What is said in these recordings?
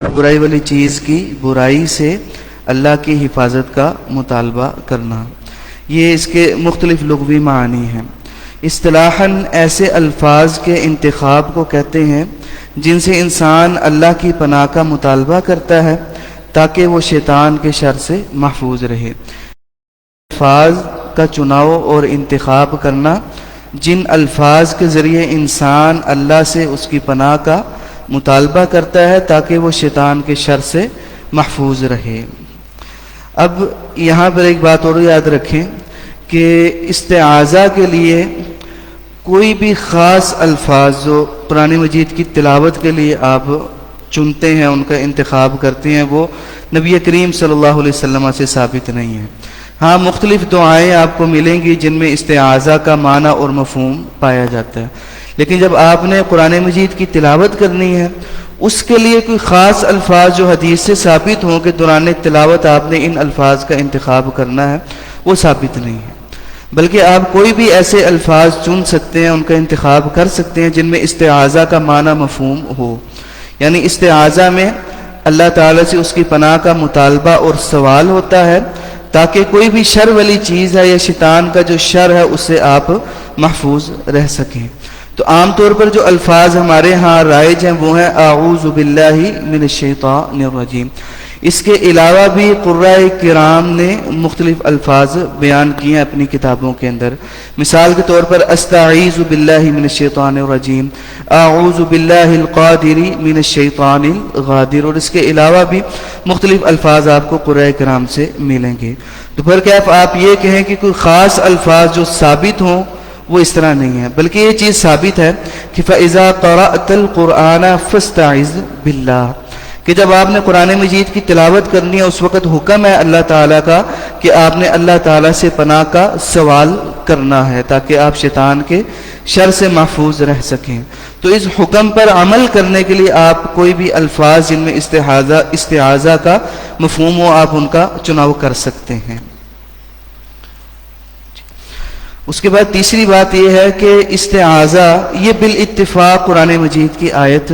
برائی والی چیز کی برائی سے اللہ کی حفاظت کا مطالبہ کرنا، یہ اس کے مختلف لغوی معنی ہیں۔ اصطلاحاً ایسے الفاظ کے انتخاب کو کہتے ہیں جن سے انسان اللہ کی پناہ کا مطالبہ کرتا ہے تاکہ وہ شیطان کے شر سے محفوظ رہے۔ الفاظ کا چناؤ اور انتخاب کرنا جن الفاظ کے ذریعے انسان اللہ سے اس کی پناہ کا مطالبہ کرتا ہے تاکہ وہ شیطان کے شر سے محفوظ رہے۔ اب یہاں پر ایک بات اور یاد رکھیں کہ استعاذہ کے لیے کوئی بھی خاص الفاظ جو قرآن مجید کی تلاوت کے لیے آپ چنتے ہیں، ان کا انتخاب کرتے ہیں، وہ نبی کریم صلی اللہ علیہ وسلم سے ثابت نہیں ہے۔ ہاں، مختلف دعائیں آپ کو ملیں گی جن میں استعاذہ کا معنی اور مفہوم پایا جاتا ہے، لیکن جب آپ نے قرآن مجید کی تلاوت کرنی ہے اس کے لیے کوئی خاص الفاظ جو حدیث سے ثابت ہوں کہ دوران تلاوت آپ نے ان الفاظ کا انتخاب کرنا ہے، وہ ثابت نہیں ہے، بلکہ آپ کوئی بھی ایسے الفاظ چن سکتے ہیں، ان کا انتخاب کر سکتے ہیں جن میں استعاذہ کا معنی مفہوم ہو۔ یعنی استعاذہ میں اللہ تعالیٰ سے اس کی پناہ کا مطالبہ اور سوال ہوتا ہے تاکہ کوئی بھی شر والی چیز ہے یا شیطان کا جو شر ہے اس سے آپ محفوظ رہ سکیں۔ تو عام طور پر جو الفاظ ہمارے ہاں رائج ہیں وہ ہیں اعوذ باللہ من الشیطان الرجیم۔ اس کے علاوہ بھی قرآء کرام نے مختلف الفاظ بیان کیے ہیں اپنی کتابوں کے اندر۔ مثال کے طور پر استعیذ باللہ من الشیطان الرجیم، اعوذ باللہ القادر من الشیطان الغادر، اور اس کے علاوہ بھی مختلف الفاظ آپ کو قرآء کرام سے ملیں گے۔ تو پھر کیا آپ یہ کہیں کہ کوئی خاص الفاظ جو ثابت ہوں وہ اس طرح نہیں ہے، بلکہ یہ چیز ثابت ہے کہ فَإِذَا قَرَأْتَ الْقُرْآنَ فَاسْتَعِذْ بِاللَّهِ، کہ جب آپ نے قرآن مجید کی تلاوت کرنی ہے اس وقت حکم ہے اللہ تعالیٰ کا کہ آپ نے اللہ تعالیٰ سے پناہ کا سوال کرنا ہے تاکہ آپ شیطان کے شر سے محفوظ رہ سکیں۔ تو اس حکم پر عمل کرنے کے لیے آپ کوئی بھی الفاظ جن میں استعاذہ کا مفہوم ہو آپ ان کا چناؤ کر سکتے ہیں۔ اس کے بعد تیسری بات یہ ہے کہ استعاذہ یہ بالاتفاق قرآن مجید کی آیت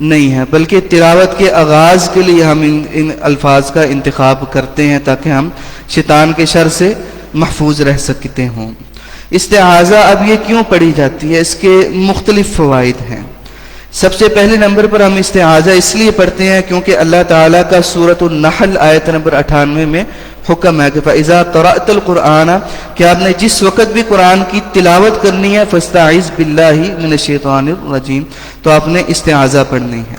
نہیں ہے، بلکہ تلاوت کے آغاز کے لیے ہم ان الفاظ کا انتخاب کرتے ہیں تاکہ ہم شیطان کے شر سے محفوظ رہ سکتے ہوں۔ استعاذہ اب یہ کیوں پڑھی جاتی ہے؟ اس کے مختلف فوائد ہیں۔ سب سے پہلے نمبر پر ہم استعاذہ اس لیے پڑھتے ہیں کیونکہ اللہ تعالیٰ کا سورۃ النحل آیت نمبر 98 میں حکم ہے کہ فَإِذَا قَرَأْتَ الْقُرْآنَ، کہ آپ نے جس وقت بھی قرآن کی تلاوت کرنی ہے فَاسْتَعِذْ بِاللَّهِ مِنَ الشَّيْطَانِ الرَّجِيمِ، تو آپ نے استعاذہ پڑھنی ہے۔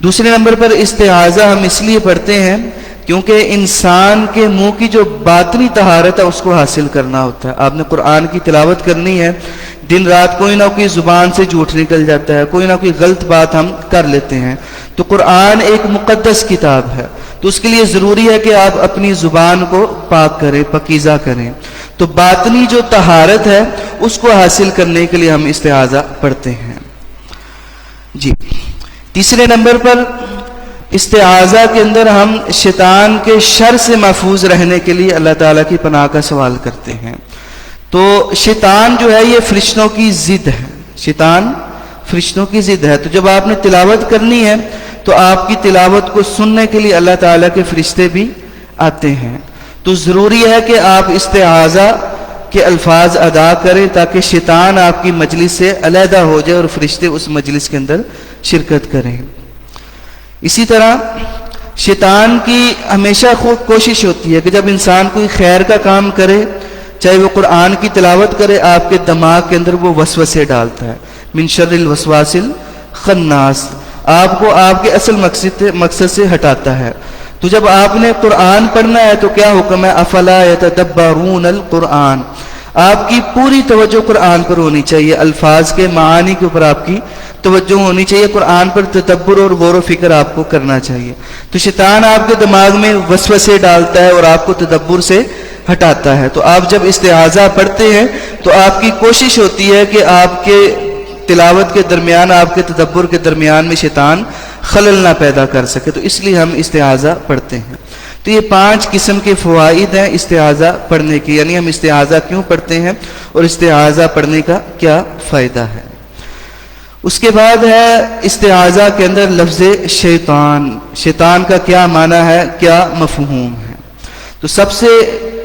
دوسرے نمبر پر استعاذہ ہم اس لیے پڑھتے ہیں کیونکہ انسان کے منہ کی جو باطنی طہارت ہے اس کو حاصل کرنا ہوتا ہے۔ آپ نے قرآن کی تلاوت کرنی ہے، دن رات کوئی نہ کوئی زبان سے جھوٹ نکل جاتا ہے، کوئی نہ کوئی غلط بات ہم کر لیتے ہیں، تو قرآن ایک مقدس کتاب ہے، تو اس کے لیے ضروری ہے کہ آپ اپنی زبان کو پاک کریں، پاکیزہ کریں۔ تو باطنی جو طہارت ہے اس کو حاصل کرنے کے لیے ہم استعاذہ پڑھتے ہیں۔ جی، تیسرے نمبر پر استعاذہ کے اندر ہم شیطان کے شر سے محفوظ رہنے کے لیے اللہ تعالیٰ کی پناہ کا سوال کرتے ہیں۔ تو شیطان جو ہے یہ فرشتوں کی ضد ہے، شیطان فرشتوں کی ضد ہے، تو جب آپ نے تلاوت کرنی ہے تو آپ کی تلاوت کو سننے کے لیے اللہ تعالیٰ کے فرشتے بھی آتے ہیں، تو ضروری ہے کہ آپ استعاذہ کے الفاظ ادا کریں تاکہ شیطان آپ کی مجلس سے علیحدہ ہو جائے اور فرشتے اس مجلس کے اندر شرکت کریں۔ اسی طرح شیطان کی ہمیشہ کوشش ہوتی ہے کہ جب انسان کوئی خیر کا کام کرے، چاہے وہ قرآن کی تلاوت کرے، آپ کے دماغ کے اندر وہ وسوسے ڈالتا ہے، من شر الوسواس الخناس، آپ کو آپ کے اصل مقصد سے ہٹاتا ہے۔ تو جب آپ نے قرآن پڑھنا ہے تو کیا حکم ہے؟ افلا یتدبرون القرآن، آپ کی پوری توجہ قرآن پر ہونی چاہیے، الفاظ کے معانی کے اوپر آپ کی توجہ ہونی چاہیے، قرآن پر تدبر اور غور و فکر آپ کو کرنا چاہیے۔ تو شیطان آپ کے دماغ میں وسوسے ڈالتا ہے اور آپ کو تدبر سے ہٹاتا ہے، تو آپ جب استعاذہ پڑھتے ہیں تو آپ کی کوشش ہوتی ہے کہ آپ کے تلاوت کے درمیان، آپ کے تدبر کے درمیان میں شیطان خلل نہ پیدا کر سکے، تو اس لیے ہم استعاذہ پڑھتے ہیں۔ تو یہ 5 قسم کے فوائد ہیں استعاذہ پڑھنے کے، یعنی ہم استعاذہ کیوں پڑھتے ہیں اور استعاذہ پڑھنے کا کیا فائدہ ہے۔ اس کے بعد ہے استعاذہ کے اندر لفظ شیطان. شیطان کا کیا معنی ہے, کیا مفہوم ہے؟ تو سب سے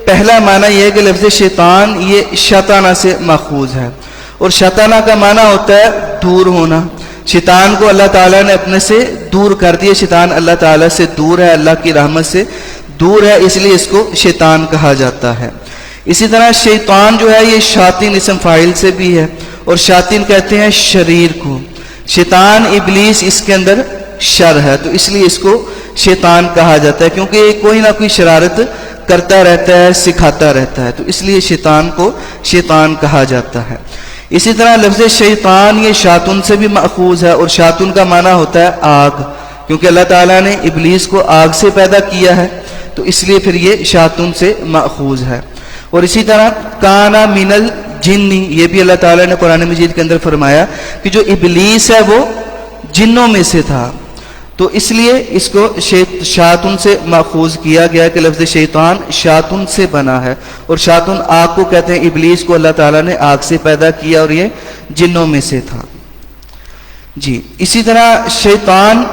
پہلا معنی یہ ہے کہ لفظ شیطان یہ شیطانہ سے ماخوذ ہے، اور شیطانہ کا معنی ہوتا ہے دور ہونا. شیطان کو اللہ تعالیٰ نے اپنے سے دور کر دیا. شیطان اللہ تعالیٰ سے دور ہے، اللہ کی رحمت سے دور ہے، اس لیے اس کو شیطان کہا جاتا ہے. اسی طرح شیطان جو ہے یہ شاطین اسم فاعل سے بھی ہے، اور شاطین کہتے ہیں شریر کو. شیطان ابلیس اس کے اندر شر ہے، تو اس لیے اس کو شیطان کہا جاتا ہے، کیونکہ یہ کوئی نہ کوئی شرارت کرتا رہتا ہے، سکھاتا رہتا ہے، تو اس لیے شیطان کو شیطان کہا جاتا ہے. اسی طرح لفظ شیطان یہ شاطن سے بھی ماخوذ ہے، اور شاطن کا معنی ہوتا ہے آگ، کیونکہ اللہ تعالیٰ نے ابلیس کو آگ سے پیدا کیا ہے، تو اس لیے پھر یہ شاطن سے ماخوذ ہے. اور اسی طرح کانا من الجن، یہ بھی اللہ تعالیٰ نے قرآن مجید کے اندر فرمایا کہ جو ابلیس ہے وہ جنوں میں سے تھا، تو اس لیے اس کو شاطن سے ماخوذ کیا گیا کہ لفظ شیطان شاطن سے بنا ہے، اور شاطن آگ کو کہتے ہیں. ابلیس کو اللہ تعالیٰ نے آگ سے پیدا کیا اور یہ جنوں میں سے تھا. جی اسی طرح شیطان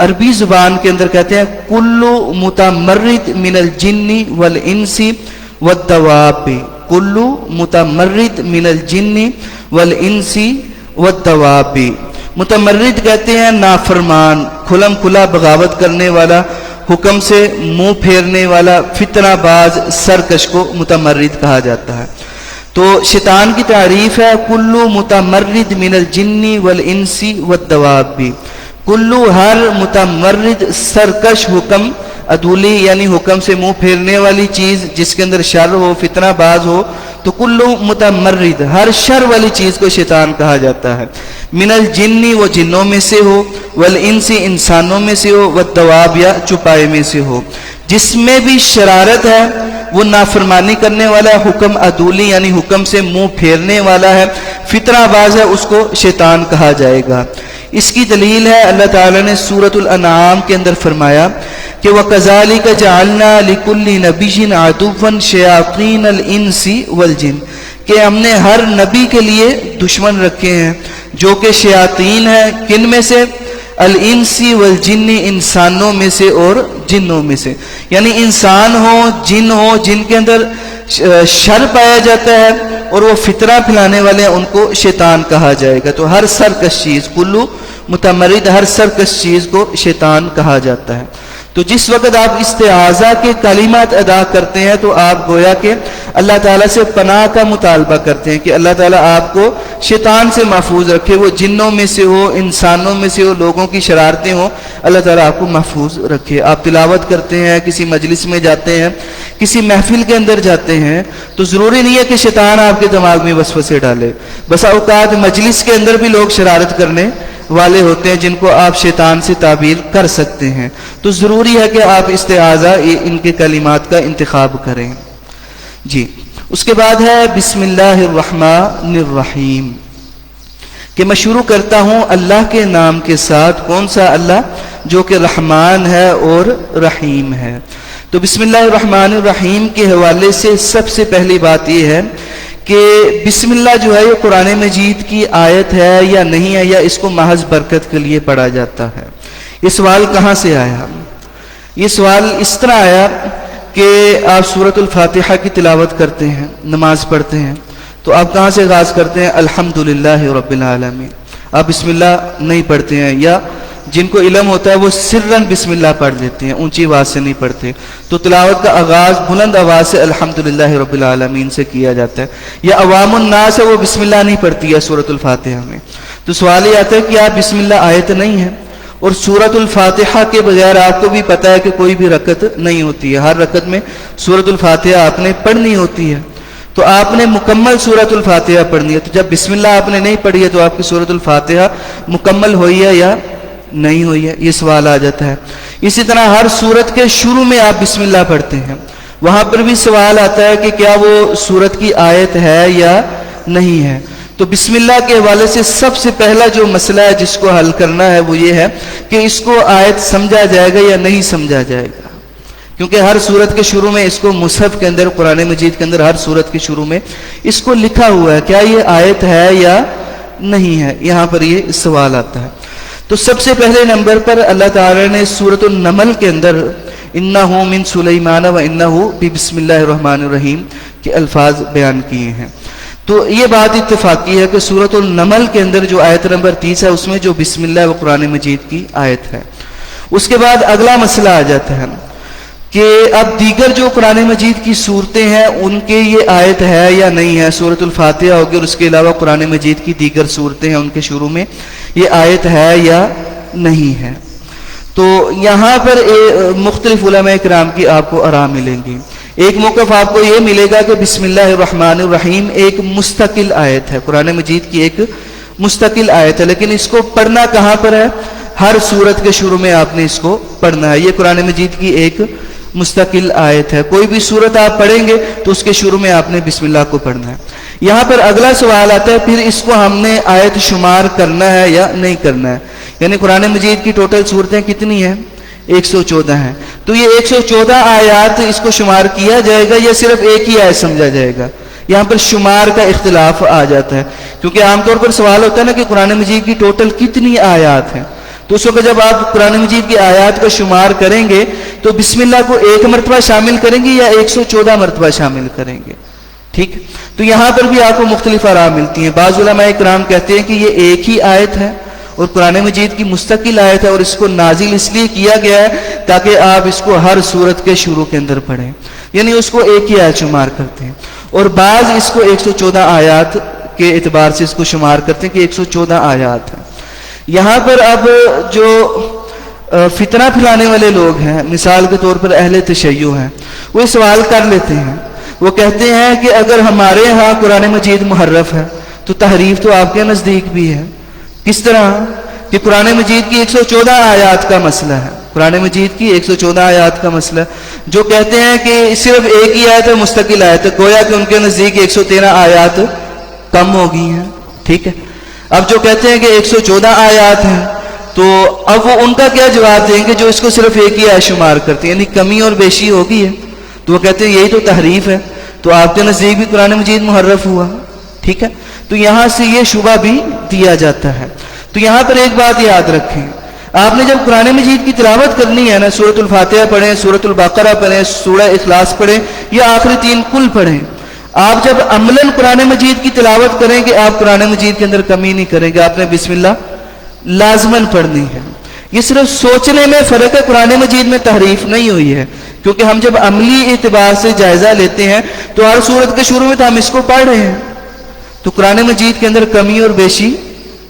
عربی زبان کے اندر کہتے ہیں کلو متمرد من الجن والانس والدواب. کلو متمرد من الجن والانس والدواب. متمرد کہتے ہیں نافرمان، کھلم کھلا بغاوت کرنے والا، حکم سے منہ پھیرنے والا، فتنہ باز، سرکش کو متمرد کہا جاتا ہے. تو شیطان کی تعریف ہے کلو متمرد من الجن والانس والدواب. کلو ہر متمرد سرکش، حکم عدولی یعنی حکم سے منہ پھیرنے والی چیز جس کے اندر شر ہو، فتنہ باز ہو، تو کلو متمرد ہر شر والی چیز کو شیطان کہا جاتا ہے. من الجن وہ جنوں میں سے ہو، والانس انسانوں میں سے ہو، والدواب یا چوپائے میں سے ہو. جس میں بھی شرارت ہے وہ نافرمانی کرنے والا ہے، حکم عدولی یعنی حکم سے منہ پھیرنے والا ہے، فتنہ باز ہے، اس کو شیطان کہا جائے گا. اس کی دلیل ہے اللہ تعالیٰ نے سورۃ الانعام کے اندر فرمایا کہ وَكَذَلِكَ جَعَلْنَا لِكُلِّ نَبِيٍّ عَدُوًّا شَيَاطِينَ الْإِنسِ وَالْجِنِّ، کہ ہم نے ہر نبی کے لیے دشمن رکھے ہیں جو کہ شیاطین ہیں. کن میں سے؟ الانسی والجن، انسانوں میں سے اور جنوں میں سے. یعنی انسان ہو، جن کے اندر شر پایا جاتا ہے اور وہ فتنہ پھیلانے والے ہیں، ان کو شیطان کہا جائے گا. تو ہر سرکش چیز، کلو متمرد ہر سرکش چیز کو شیطان کہا جاتا ہے. تو جس وقت آپ استعاذہ کے کلمات ادا کرتے ہیں تو آپ گویا کہ اللہ تعالیٰ سے پناہ کا مطالبہ کرتے ہیں کہ اللہ تعالیٰ آپ کو شیطان سے محفوظ رکھے، وہ جنوں میں سے ہو، انسانوں میں سے ہو، لوگوں کی شرارتیں ہوں، اللہ تعالیٰ آپ کو محفوظ رکھے. آپ تلاوت کرتے ہیں، کسی مجلس میں جاتے ہیں، کسی محفل کے اندر جاتے ہیں، تو ضروری نہیں ہے کہ شیطان آپ کے دماغ میں وسوسے ڈالے. بسا اوقات مجلس کے اندر بھی لوگ شرارت کرنے والے ہوتے ہیں جن کو آپ شیطان سے تعبیر کر سکتے ہیں. تو ضروری ہے کہ آپ استعاذہ ان کے کلمات کا انتخاب کریں. جی اس کے بعد ہے بسم اللہ الرحمن الرحیم، کہ میں شروع کرتا ہوں اللہ کے نام کے ساتھ. کون سا اللہ؟ جو کہ رحمان ہے اور رحیم ہے. تو بسم اللہ الرحمن الرحیم کے حوالے سے سب سے پہلی بات یہ ہے کہ بسم اللہ جو ہے یہ قرآن مجید کی آیت ہے یا نہیں ہے، یا اس کو محض برکت کے لیے پڑھا جاتا ہے. یہ سوال کہاں سے آیا؟ یہ سوال اس طرح آیا کہ آپ سورۃ الفاتحہ کی تلاوت کرتے ہیں، نماز پڑھتے ہیں، تو آپ کہاں سے آغاز کرتے ہیں؟ الحمدللہ رب العالمین. آپ بسم اللہ نہیں پڑھتے ہیں، یا جن کو علم ہوتا ہے وہ سرن بسم اللہ پڑھ لیتے ہیں، اونچی آواز سے نہیں پڑھتے. تو تلاوت کا آغاز بلند آواز سے الحمدللہ رب العالمین سے کیا جاتا ہے. یا عوام الناس ہے وہ بسم اللہ نہیں پڑھتی ہے سورۃ الفاتحہ میں. تو سوال یہ آتا ہے کہ آپ بسم اللہ آیت نہیں ہے، اور سورۃ الفاتحہ کے بغیر آپ کو بھی پتہ ہے کہ کوئی بھی رکعت نہیں ہوتی ہے، ہر رکعت میں سورۃ الفاتحہ آپ نے پڑھنی ہوتی ہے. تو آپ نے مکمل سورۃ الفاتحہ پڑھنی ہے. تو جب بسم اللہ آپ نے نہیں پڑھی ہے تو آپ کی سورۃ الفاتحہ مکمل ہوئی ہے یا نہیں ہوئی ہے؟ یہ سوال آ جاتا ہے. اسی طرح ہر سورت کے شروع میں آپ بسم اللہ پڑھتے ہیں، وہاں پر بھی سوال آتا ہے کہ کیا وہ سورت کی آیت ہے یا نہیں ہے. تو بسم اللہ کے حوالے سے سب سے پہلا جو مسئلہ ہے جس کو حل کرنا ہے وہ یہ ہے کہ اس کو آیت سمجھا جائے گا یا نہیں سمجھا جائے گا. کیونکہ ہر سورت کے شروع میں اس کو مصحف کے اندر، قرآن مجید کے اندر ہر سورت کے شروع میں اس کو لکھا ہوا ہے، کیا یہ آیت ہے یا نہیں ہے, یہاں پر یہ سوال آتا ہے. تو سب سے پہلے نمبر پر اللہ تعالی نے سورۃ النمل کے اندر انہ من سلیمان و انہ بسم اللہ الرحمن الرحیم کے الفاظ بیان کیے ہیں. تو یہ بات اتفاقی ہے کہ سورۃ النمل کے اندر جو آیت نمبر 30 ہے اس میں جو بسم اللہ و قرآن مجید کی آیت ہے. اس کے بعد اگلا مسئلہ آ جاتا ہے کہ اب دیگر جو قرآن مجید کی صورتیں ہیں ان کے یہ آیت ہے یا نہیں ہے. سورۃ الفاتحہ ہوگی اور اس کے علاوہ قرآن مجید کی دیگر صورتیں ہیں ان کے شروع میں یہ آیت ہے یا نہیں ہے. تو یہاں پر مختلف علماء کرام کی آپ کو آراء ملیں گی. ایک موقف آپ کو یہ ملے گا کہ بسم اللہ الرحمن الرحیم ایک مستقل آیت ہے, قرآن مجید کی ایک مستقل آیت ہے, لیکن اس کو پڑھنا کہاں پر ہے؟ ہر سورت کے شروع میں آپ نے اس کو پڑھنا ہے. یہ قرآن مجید کی ایک مستقل آیت ہے. کوئی بھی سورت آپ پڑھیں گے تو اس کے شروع میں آپ نے بسم اللہ کو پڑھنا ہے. یہاں پر اگلا سوال آتا ہے پھر اس کو ہم نے آیت شمار کرنا ہے یا نہیں کرنا ہے. یعنی قرآن مجید کی ٹوٹل صورتیں کتنی ہیں؟ 114 ہیں. تو یہ 114 آیات اس کو شمار کیا جائے گا یا صرف ایک ہی آیت سمجھا جائے گا؟ یہاں پر شمار کا اختلاف آ جاتا ہے, کیونکہ عام طور پر سوال ہوتا ہے نا کہ قرآن مجید کی ٹوٹل کتنی آیات ہیں. تو اس وقت جب آپ قرآن مجید کی آیات کا شمار کریں گے تو بسم اللہ کو ایک مرتبہ شامل کریں گے یا 114 مرتبہ شامل کریں گے؟ ٹھیک. تو یہاں پر بھی آپ کو مختلف آراء ملتی ہیں. بعض علماء کرام کہتے ہیں کہ یہ ایک ہی آیت ہے اور قرآن مجید کی مستقل آیت ہے اور اس کو نازل اس لیے کیا گیا ہے تاکہ آپ اس کو ہر سورت کے شروع کے اندر پڑھیں, یعنی اس کو ایک ہی آیت شمار کرتے ہیں. اور بعض اس کو 114 آیات کے اعتبار سے اس کو شمار کرتے ہیں کہ 114 آیات ہیں. یہاں پر اب جو فتنہ پھیلانے والے لوگ ہیں, مثال کے طور پر اہل تشیع ہیں, وہ سوال کر لیتے ہیں. وہ کہتے ہیں کہ اگر ہمارے ہاں قرآن مجید محرف ہے تو تحریف تو آپ کے نزدیک بھی ہے. کس طرح کہ قرآن مجید کی 114 آیات کا مسئلہ ہے, قرآن مجید کی 114 آیات کا مسئلہ جو کہتے ہیں کہ صرف ایک ہی آیت ہے, مستقل آیت ہے, گویا کہ ان کے نزدیک 113 آیات کم ہو گئی ہیں. ٹھیک ہے. اب جو کہتے ہیں کہ 114 آیات ہیں تو اب وہ ان کا کیا جواب دیں گے جو اس کو صرف ایک ہی آیت شمار کرتے ہیں, یعنی کمی اور بیشی ہوگی ہے. تو وہ کہتے ہیں یہی تو تحریف ہے, تو آپ کے نزدیک بھی قرآن مجید محرف ہوا. ٹھیک ہے. تو یہاں سے یہ شبہ بھی دیا جاتا ہے. تو یہاں پر ایک بات یاد رکھیں, آپ نے جب قرآن مجید کی تلاوت کرنی ہے نا, سورۃ الفاتحہ پڑھیں, سورۃ البقرہ پڑھیں, سورہ اخلاص پڑھیں یا آخری 3 کل پڑھیں, آپ جب عملاً قرآن مجید کی تلاوت کریں گے آپ قرآن مجید کے اندر کمی نہیں کریں گے, آپ نے بسم اللہ لازماً پڑھنی ہے. یہ صرف سوچنے میں فرق ہے, قرآن مجید میں تحریف نہیں ہوئی ہے, کیونکہ ہم جب عملی اعتبار سے جائزہ لیتے ہیں تو ہر سورت کے شروع میں تو ہم اس کو پڑھ رہے ہیں, تو قرآن مجید کے اندر کمی اور بیشی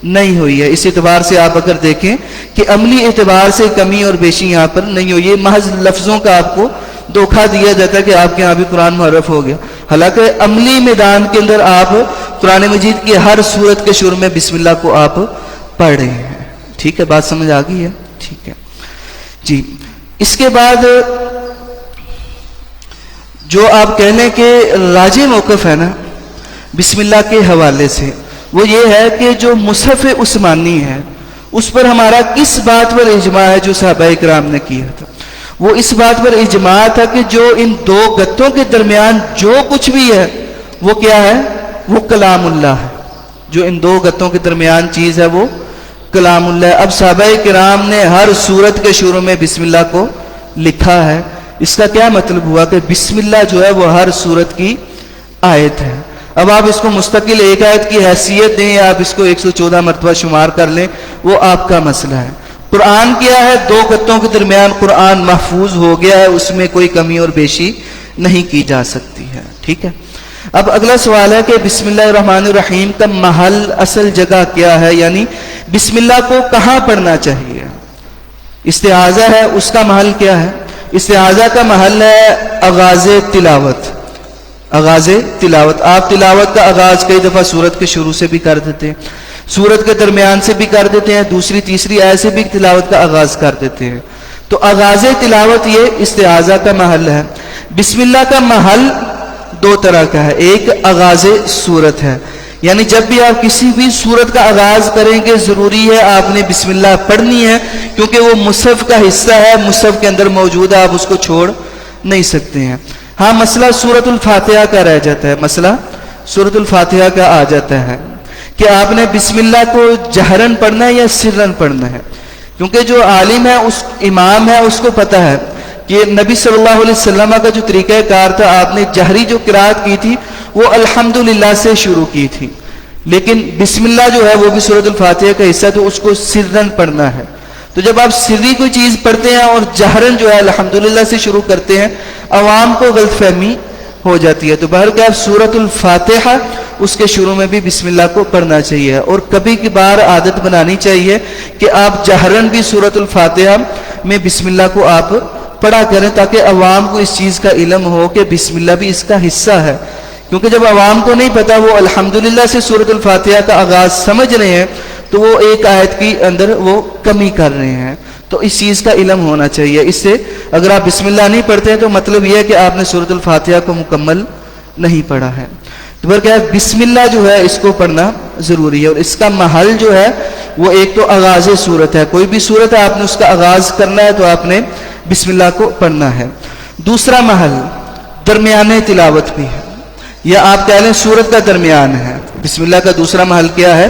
نہیں ہوئی ہے. اس اعتبار سے آپ اگر دیکھیں کہ عملی اعتبار سے کمی اور بیشی یہاں پر نہیں ہوئی ہے, محض لفظوں کا آپ کو دھوکہ دیا جاتا ہے کہ آپ کے یہاں بھی قرآن محرف ہو گیا, حالانکہ عملی میدان کے اندر آپ قرآن مجید کی ہر سورت کے شروع میں بسم اللہ کو آپ پڑھ رہے ہیں. ٹھیک ہے, بات سمجھ آ گئی ہے؟ ٹھیک ہے جی. اس کے بعد جو آپ کہہ لیں کہ راجح موقف ہے نا بسم اللہ کے حوالے سے, وہ یہ ہے کہ جو مصحف عثمانی ہے اس پر ہمارا کس بات پر اجماع ہے جو صحابہ کرام نے کیا تھا؟ وہ اس بات پر اجماع تھا کہ جو ان 2 گتوں کے درمیان جو کچھ بھی ہے وہ کیا ہے؟ وہ کلام اللہ ہے. جو ان 2 گتوں کے درمیان چیز ہے وہ کلام اللہ ہے. اب صحابہ کرام نے ہر سورت کے شروع میں بسم اللہ کو لکھا ہے, اس کا کیا مطلب ہوا کہ بسم اللہ جو ہے وہ ہر سورت کی آیت ہے. اب آپ اس کو مستقل ایک آیت کی حیثیت دیں یا آپ اس کو 114 مرتبہ شمار کر لیں, وہ آپ کا مسئلہ ہے. قرآن کیا ہے؟ 2 گتوں کے درمیان قرآن محفوظ ہو گیا ہے, اس میں کوئی کمی اور بیشی نہیں کی جا سکتی ہے. ٹھیک ہے. اب اگلا سوال ہے کہ بسم اللہ الرحمن الرحیم کا محل, اصل جگہ کیا ہے, یعنی بسم اللہ کو کہاں پڑھنا چاہیے؟ استعاذہ ہے, اس کا محل کیا ہے؟ استعاذہ کا محل ہے آغاز تلاوت. آغاز تلاوت, آپ تلاوت کا آغاز کئی دفعہ سورت کے شروع سے بھی کر دیتے ہیں, سورت کے درمیان سے بھی کر دیتے ہیں, دوسری تیسری آیت سے بھی تلاوت کا آغاز کر دیتے ہیں. تو آغاز تلاوت یہ استعاذہ کا محل ہے. بسم اللہ کا محل 2 طرح کا ہے, ایک آغاز سورت ہے, یعنی جب بھی آپ کسی بھی سورت کا آغاز کریں گے ضروری ہے آپ نے بسم اللہ پڑھنی ہے, کیونکہ وہ مصحف کا حصہ ہے, مصحف کے اندر موجود ہے, آپ اس کو چھوڑ نہیں سکتے ہیں. ہاں مسئلہ سورۃ الفاتحہ کا رہ جاتا ہے, مسئلہ سورۃ الفاتحہ کا آ جاتا ہے کہ آپ نے بسم اللہ کو جہرن پڑھنا ہے یا سرن پڑھنا ہے، کیونکہ جو عالم ہے، اس امام ہے، اس کو پتہ ہے کہ نبی صلی اللہ علیہ وسلم کا جو طریقہ کار تھا، آپ نے جہری جو قرات کی تھی وہ الحمدللہ سے شروع کی تھی، لیکن بسم اللہ جو ہے وہ بھی سورۃ الفاتحہ کا حصہ، تو اس کو سرن پڑھنا ہے۔ تو جب آپ سری کوئی چیز پڑھتے ہیں اور جہرن جو ہے الحمدللہ سے شروع کرتے ہیں، عوام کو غلط فہمی ہو جاتی ہے۔ تو بہرکیف سورۃ الفاتحہ اس کے شروع میں بھی بسم اللہ کو پڑھنا چاہیے، اور کبھی کبھار عادت بنانی چاہیے کہ آپ جہرن بھی سورۃ الفاتحہ میں بسم اللہ کو آپ پڑھا کریں، تاکہ عوام کو اس چیز کا علم ہو کہ بسم اللہ بھی اس کا حصہ ہے، کیونکہ جب عوام کو نہیں پتا، وہ الحمدللہ سے سورۃ الفاتحہ کا آغاز سمجھ رہے ہیں تو وہ ایک آیت کی اندر وہ کمی کر رہے ہیں، تو اس چیز کا علم ہونا چاہیے۔ اس سے اگر آپ بسم اللہ نہیں پڑھتے ہیں تو مطلب یہ ہے کہ آپ نے سورۃ الفاتحہ کو مکمل نہیں پڑھا ہے۔ تو بلکہ بسم اللہ جو ہے اس کو پڑھنا ضروری ہے، اور اس کا محل جو ہے وہ ایک تو آغاز صورت ہے، کوئی بھی صورت ہے آپ نے اس کا آغاز کرنا ہے تو آپ نے بسم اللہ کو پڑھنا ہے۔ دوسرا محل درمیانے تلاوت بھی ہے، یا آپ کہہ لیں سورت کا درمیان ہے۔ بسم اللہ کا دوسرا محل کیا ہے؟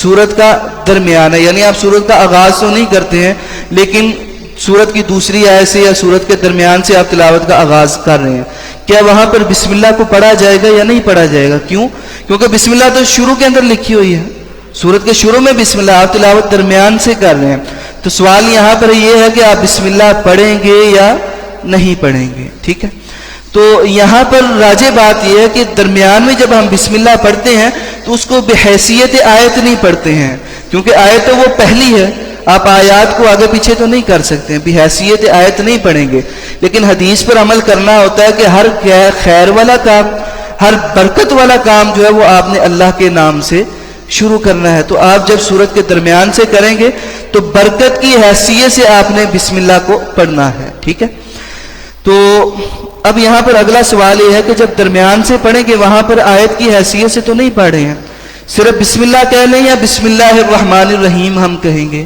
سورت کا درمیان ہے، یعنی آپ سورت کا آغاز تو نہیں کرتے ہیں، لیکن سورت کی دوسری آیت سے یا سورت کے درمیان سے آپ تلاوت کا آغاز کر رہے ہیں، کیا وہاں پر بسم اللہ کو پڑھا جائے گا یا نہیں پڑھا جائے گا؟ کیوں؟ کیونکہ بسم اللہ تو شروع کے اندر لکھی ہوئی ہے، سورت کے شروع میں بسم اللہ، آپ تلاوت درمیان سے کر رہے ہیں، تو سوال یہاں پر یہ ہے کہ آپ بسم اللہ پڑھیں گے یا نہیں پڑھیں گے، ٹھیک ہے؟ تو یہاں پر راجع بات یہ ہے کہ درمیان میں جب ہم بسم اللہ پڑھتے ہیں تو اس کو بحیثیت آیت نہیں پڑھتے ہیں، کیونکہ آیت تو وہ پہلی ہے، آپ آیات کو آگے پیچھے تو نہیں کر سکتے ہیں، بحیثیت آیت نہیں پڑھیں گے، لیکن حدیث پر عمل کرنا ہوتا ہے کہ ہر خیر والا کام، ہر برکت والا کام جو ہے وہ آپ نے اللہ کے نام سے شروع کرنا ہے، تو آپ جب سورت کے درمیان سے کریں گے تو برکت کی حیثیت سے آپ نے بسم اللہ کو پڑھنا ہے، ٹھیک ہے؟ تو اب یہاں پر اگلا سوال یہ ہے کہ جب درمیان سے پڑھیں گے وہاں پر آیت کی حیثیت سے تو نہیں پڑھ رہے ہیں، صرف بسم اللہ کہہ لیں یا بسم اللہ الرحمن الرحیم ہم کہیں گے،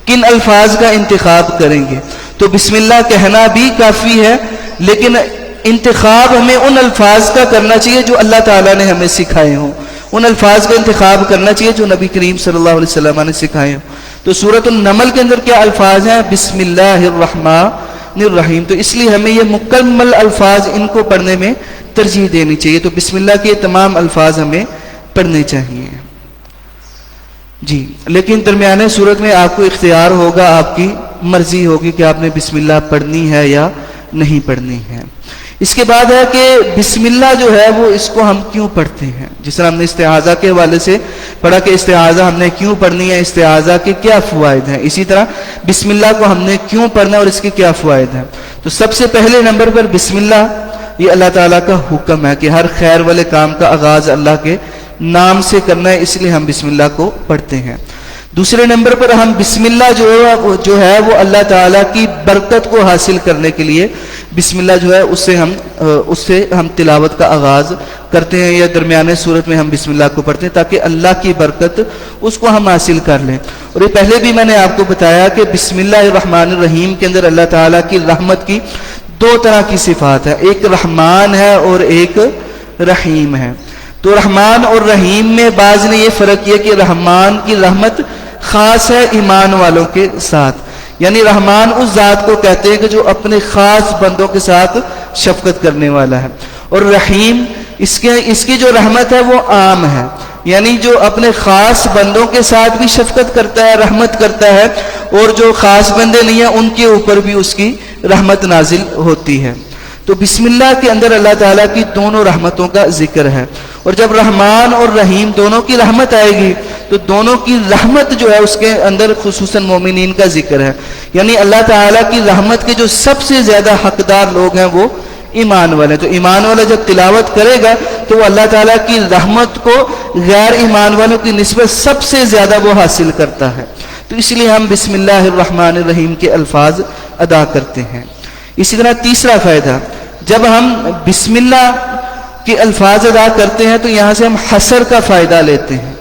کن الفاظ کا انتخاب کریں گے؟ تو بسم اللہ کہنا بھی کافی ہے، لیکن انتخاب ہمیں ان الفاظ کا کرنا چاہیے جو اللہ تعالیٰ نے ہمیں سکھائے ہوں، ان الفاظ کا انتخاب کرنا چاہیے جو نبی کریم صلی اللہ علیہ وسلم نے سکھائے ہوں۔ تو سورۃ النمل کے اندر کیا الفاظ ہیں؟ بسم اللہ الرحمن الرحیم، تو اس لیے ہمیں یہ مکمل الفاظ ان کو پڑھنے میں ترجیح دینی چاہیے، تو بسم اللہ کے تمام الفاظ ہمیں پڑھنے چاہیے جی، لیکن درمیانے صورت میں آپ کو اختیار ہوگا، آپ کی مرضی ہوگی کہ آپ نے بسم اللہ پڑھنی ہے یا نہیں پڑھنی ہے۔ اس کے بعد ہے کہ بسم اللہ جو ہے وہ اس کو ہم کیوں پڑھتے ہیں؟ جس طرح ہم نے استعاذہ کے حوالے سے پڑھا کہ استعاذہ ہم نے کیوں پڑھنی ہے، استعاذہ کے کیا فوائد ہیں، اسی طرح بسم اللہ کو ہم نے کیوں پڑھنا ہے اور اس کے کیا فوائد ہیں۔ تو سب سے پہلے نمبر پر بسم اللہ یہ اللہ تعالیٰ کا حکم ہے کہ ہر خیر والے کام کا آغاز اللہ کے نام سے کرنا ہے، اس لیے ہم بسم اللہ کو پڑھتے ہیں۔ دوسرے نمبر پر ہم بسم اللہ جو ہے وہ اللہ تعالیٰ کی برکت کو حاصل کرنے کے لیے بسم اللہ جو ہے اس سے ہم تلاوت کا آغاز کرتے ہیں، یا درمیانے صورت میں ہم بسم اللہ کو پڑھتے ہیں تاکہ اللہ کی برکت اس کو ہم حاصل کر لیں۔ اور یہ پہلے بھی میں نے آپ کو بتایا کہ بسم اللہ الرحمن الرحیم کے اندر اللہ تعالیٰ کی رحمت کی دو طرح کی صفات ہے، ایک رحمان ہے اور ایک رحیم ہے۔ تو رحمان اور رحیم میں بعض نے یہ فرق کیا کہ رحمان کی رحمت خاص ہے ایمان والوں کے ساتھ، یعنی رحمان اس ذات کو کہتے ہیں کہ جو اپنے خاص بندوں کے ساتھ شفقت کرنے والا ہے، اور رحیم اس کی جو رحمت ہے وہ عام ہے، یعنی جو اپنے خاص بندوں کے ساتھ بھی شفقت کرتا ہے، رحمت کرتا ہے، اور جو خاص بندے نہیں ہیں ان کے اوپر بھی اس کی رحمت نازل ہوتی ہے۔ تو بسم اللہ کے اندر اللہ تعالیٰ کی دونوں رحمتوں کا ذکر ہے، اور جب رحمان اور رحیم دونوں کی رحمت آئے گی تو دونوں کی رحمت جو ہے اس کے اندر خصوصاً مومنین کا ذکر ہے، یعنی اللہ تعالیٰ کی رحمت کے جو سب سے زیادہ حقدار لوگ ہیں وہ ایمان والے ہیں۔ تو ایمان والا جب تلاوت کرے گا تو وہ اللہ تعالیٰ کی رحمت کو غیر ایمان والوں کی نسبت سب سے زیادہ وہ حاصل کرتا ہے، تو اس لیے ہم بسم اللہ الرحمن الرحیم کے الفاظ ادا کرتے ہیں۔ اسی طرح تیسرا فائدہ، جب ہم بسم اللہ کے الفاظ ادا کرتے ہیں تو یہاں سے ہم حصر کا فائدہ لیتے ہیں،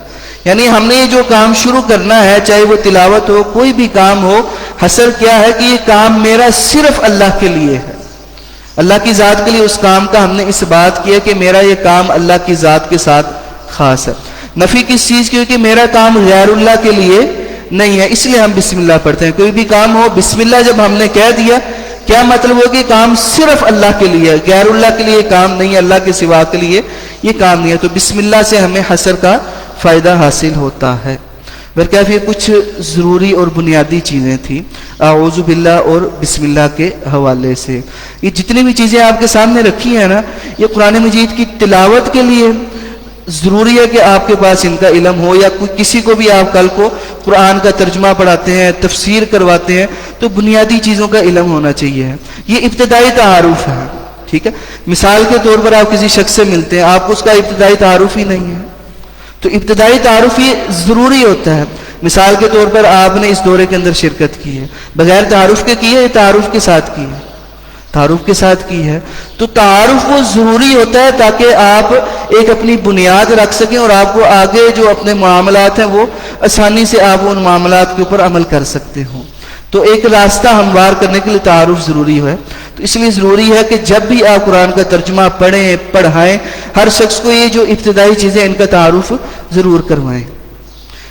یعنی ہم نے یہ جو کام شروع کرنا ہے چاہے وہ تلاوت ہو کوئی بھی کام ہو، حصر کیا ہے کہ یہ کام میرا صرف اللہ کے لیے ہے، اللہ کی ذات کے لیے اس کام کا ہم نے اس بات کیا کہ میرا یہ کام اللہ کی ذات کے ساتھ خاص ہے۔ نفی کس چیز کی؟ کہ میرا کام غیر اللہ کے لیے نہیں ہے، اس لیے ہم بسم اللہ پڑھتے ہیں۔ کوئی بھی کام ہو بسم اللہ جب ہم نے کہہ دیا، کیا مطلب ہو کہ کام صرف اللہ کے لیے ہے، غیر اللہ کے لیے کام نہیں ہے، اللہ کے سوا کے لیے یہ کام نہیں ہے۔ تو بسم اللہ سے ہمیں حصر کا فائدہ حاصل ہوتا ہے۔ برکیف یہ کچھ ضروری اور بنیادی چیزیں تھیں اعوذ باللہ اور بسم اللہ کے حوالے سے۔ یہ جتنی بھی چیزیں آپ کے سامنے رکھی ہیں نا، یہ قرآن مجید کی تلاوت کے لیے ضروری ہے کہ آپ کے پاس ان کا علم ہو، یا کسی کو بھی آپ کل کو قرآن کا ترجمہ پڑھاتے ہیں، تفسیر کرواتے ہیں، تو بنیادی چیزوں کا علم ہونا چاہیے۔ یہ ابتدائی تعارف ہے، ٹھیک ہے۔ مثال کے طور پر آپ کسی شخص سے ملتے ہیں، آپ کو اس کا ابتدائی تعارف ہی نہیں ہے، تو ابتدائی تعارف یہ ضروری ہوتا ہے۔ مثال کے طور پر آپ نے اس دورے کے اندر شرکت کی ہے، بغیر تعارف کے کی ہے یا تعارف کے ساتھ کی ہے؟ تعارف کے ساتھ کی ہے، تو تعارف وہ ضروری ہوتا ہے تاکہ آپ ایک اپنی بنیاد رکھ سکیں اور آپ کو آگے جو اپنے معاملات ہیں وہ آسانی سے آپ ان معاملات کے اوپر عمل کر سکتے ہوں۔ تو ایک راستہ ہموار کرنے کے لیے تعارف ضروری ہے۔ تو اس لیے ضروری ہے کہ جب بھی آپ قرآن کا ترجمہ پڑھیں پڑھائیں، ہر شخص کو یہ جو ابتدائی چیزیں ان کا تعارف ضرور کروائیں۔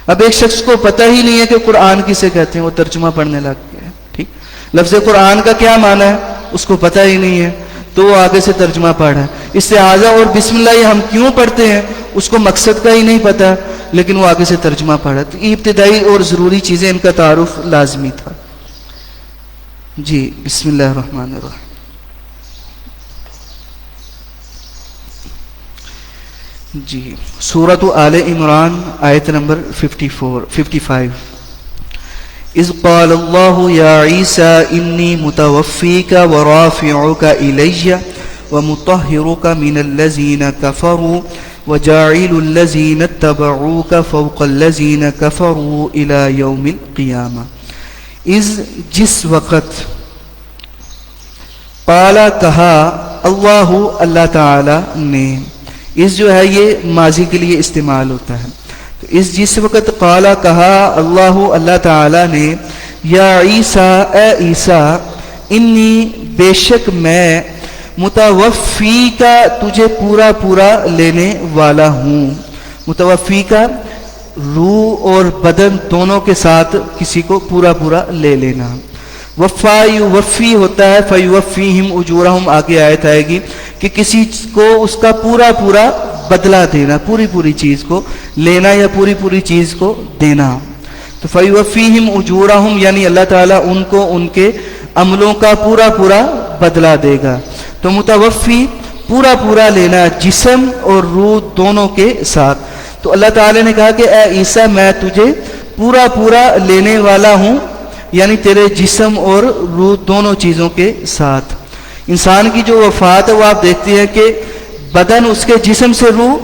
اب ایک شخص کو پتہ ہی نہیں ہے کہ قرآن کسے کہتے ہیں، وہ ترجمہ پڑھنے لگ گیا ہے، ٹھیک، لفظ قرآن کا کیا معنی ہے اس کو پتہ ہی نہیں ہے، تو وہ آگے سے ترجمہ پڑھا ہے۔ استعاذہ اور بسم اللہ یہ ہم کیوں پڑھتے ہیں اس کو مقصد کا ہی نہیں پتہ، لیکن وہ آگے سے ترجمہ پڑھا۔ تو یہ ابتدائی اور ضروری چیزیں ان کا تعارف لازمی تھا۔ جی بسم اللہ الرحمن الرحیم۔ جی سورۃ آل عمران آیت نمبر 55۔ اذ قال اللہ یا عیسیٰ انی متوفیک ورافعک الی ومطہرک من الذین کفروا وجاعل الذین اتبعوک فوق الذین کفروا الی یوم القیامہ۔ اذ جس وقت، قال کہا، اللہ اللہ تعالی نے، اس جو ہے یہ ماضی کے لیے استعمال ہوتا ہے، تو اس جس وقت قال کہا اللہ اللہ تعالی نے، یا عیسیٰ اے عیسیٰ، انی بے شک میں، متوفی کا تجھے پورا پورا لینے والا ہوں۔ متوفی کا روح اور بدن دونوں کے ساتھ کسی کو پورا پورا لے لینا۔ وفا یوفی ہوتا ہے، فیوفیہم اجورہم آگے آیت آئے گی کہ کسی کو اس کا پورا پورا بدلہ دینا، پوری پوری چیز کو لینا یا پوری پوری چیز کو دینا۔ تو فیوفیہم اجورہم یعنی اللہ تعالیٰ ان کو ان کے عملوں کا پورا پورا بدلہ دے گا۔ تو متوفی پورا پورا لینا، جسم اور روح دونوں کے ساتھ۔ تو اللہ تعالیٰ نے کہا کہ اے عیسیٰ میں تجھے پورا پورا لینے والا ہوں، یعنی تیرے جسم اور روح دونوں چیزوں کے ساتھ۔ انسان کی جو وفات ہے وہ آپ دیکھتے ہیں کہ بدن اس کے جسم سے روح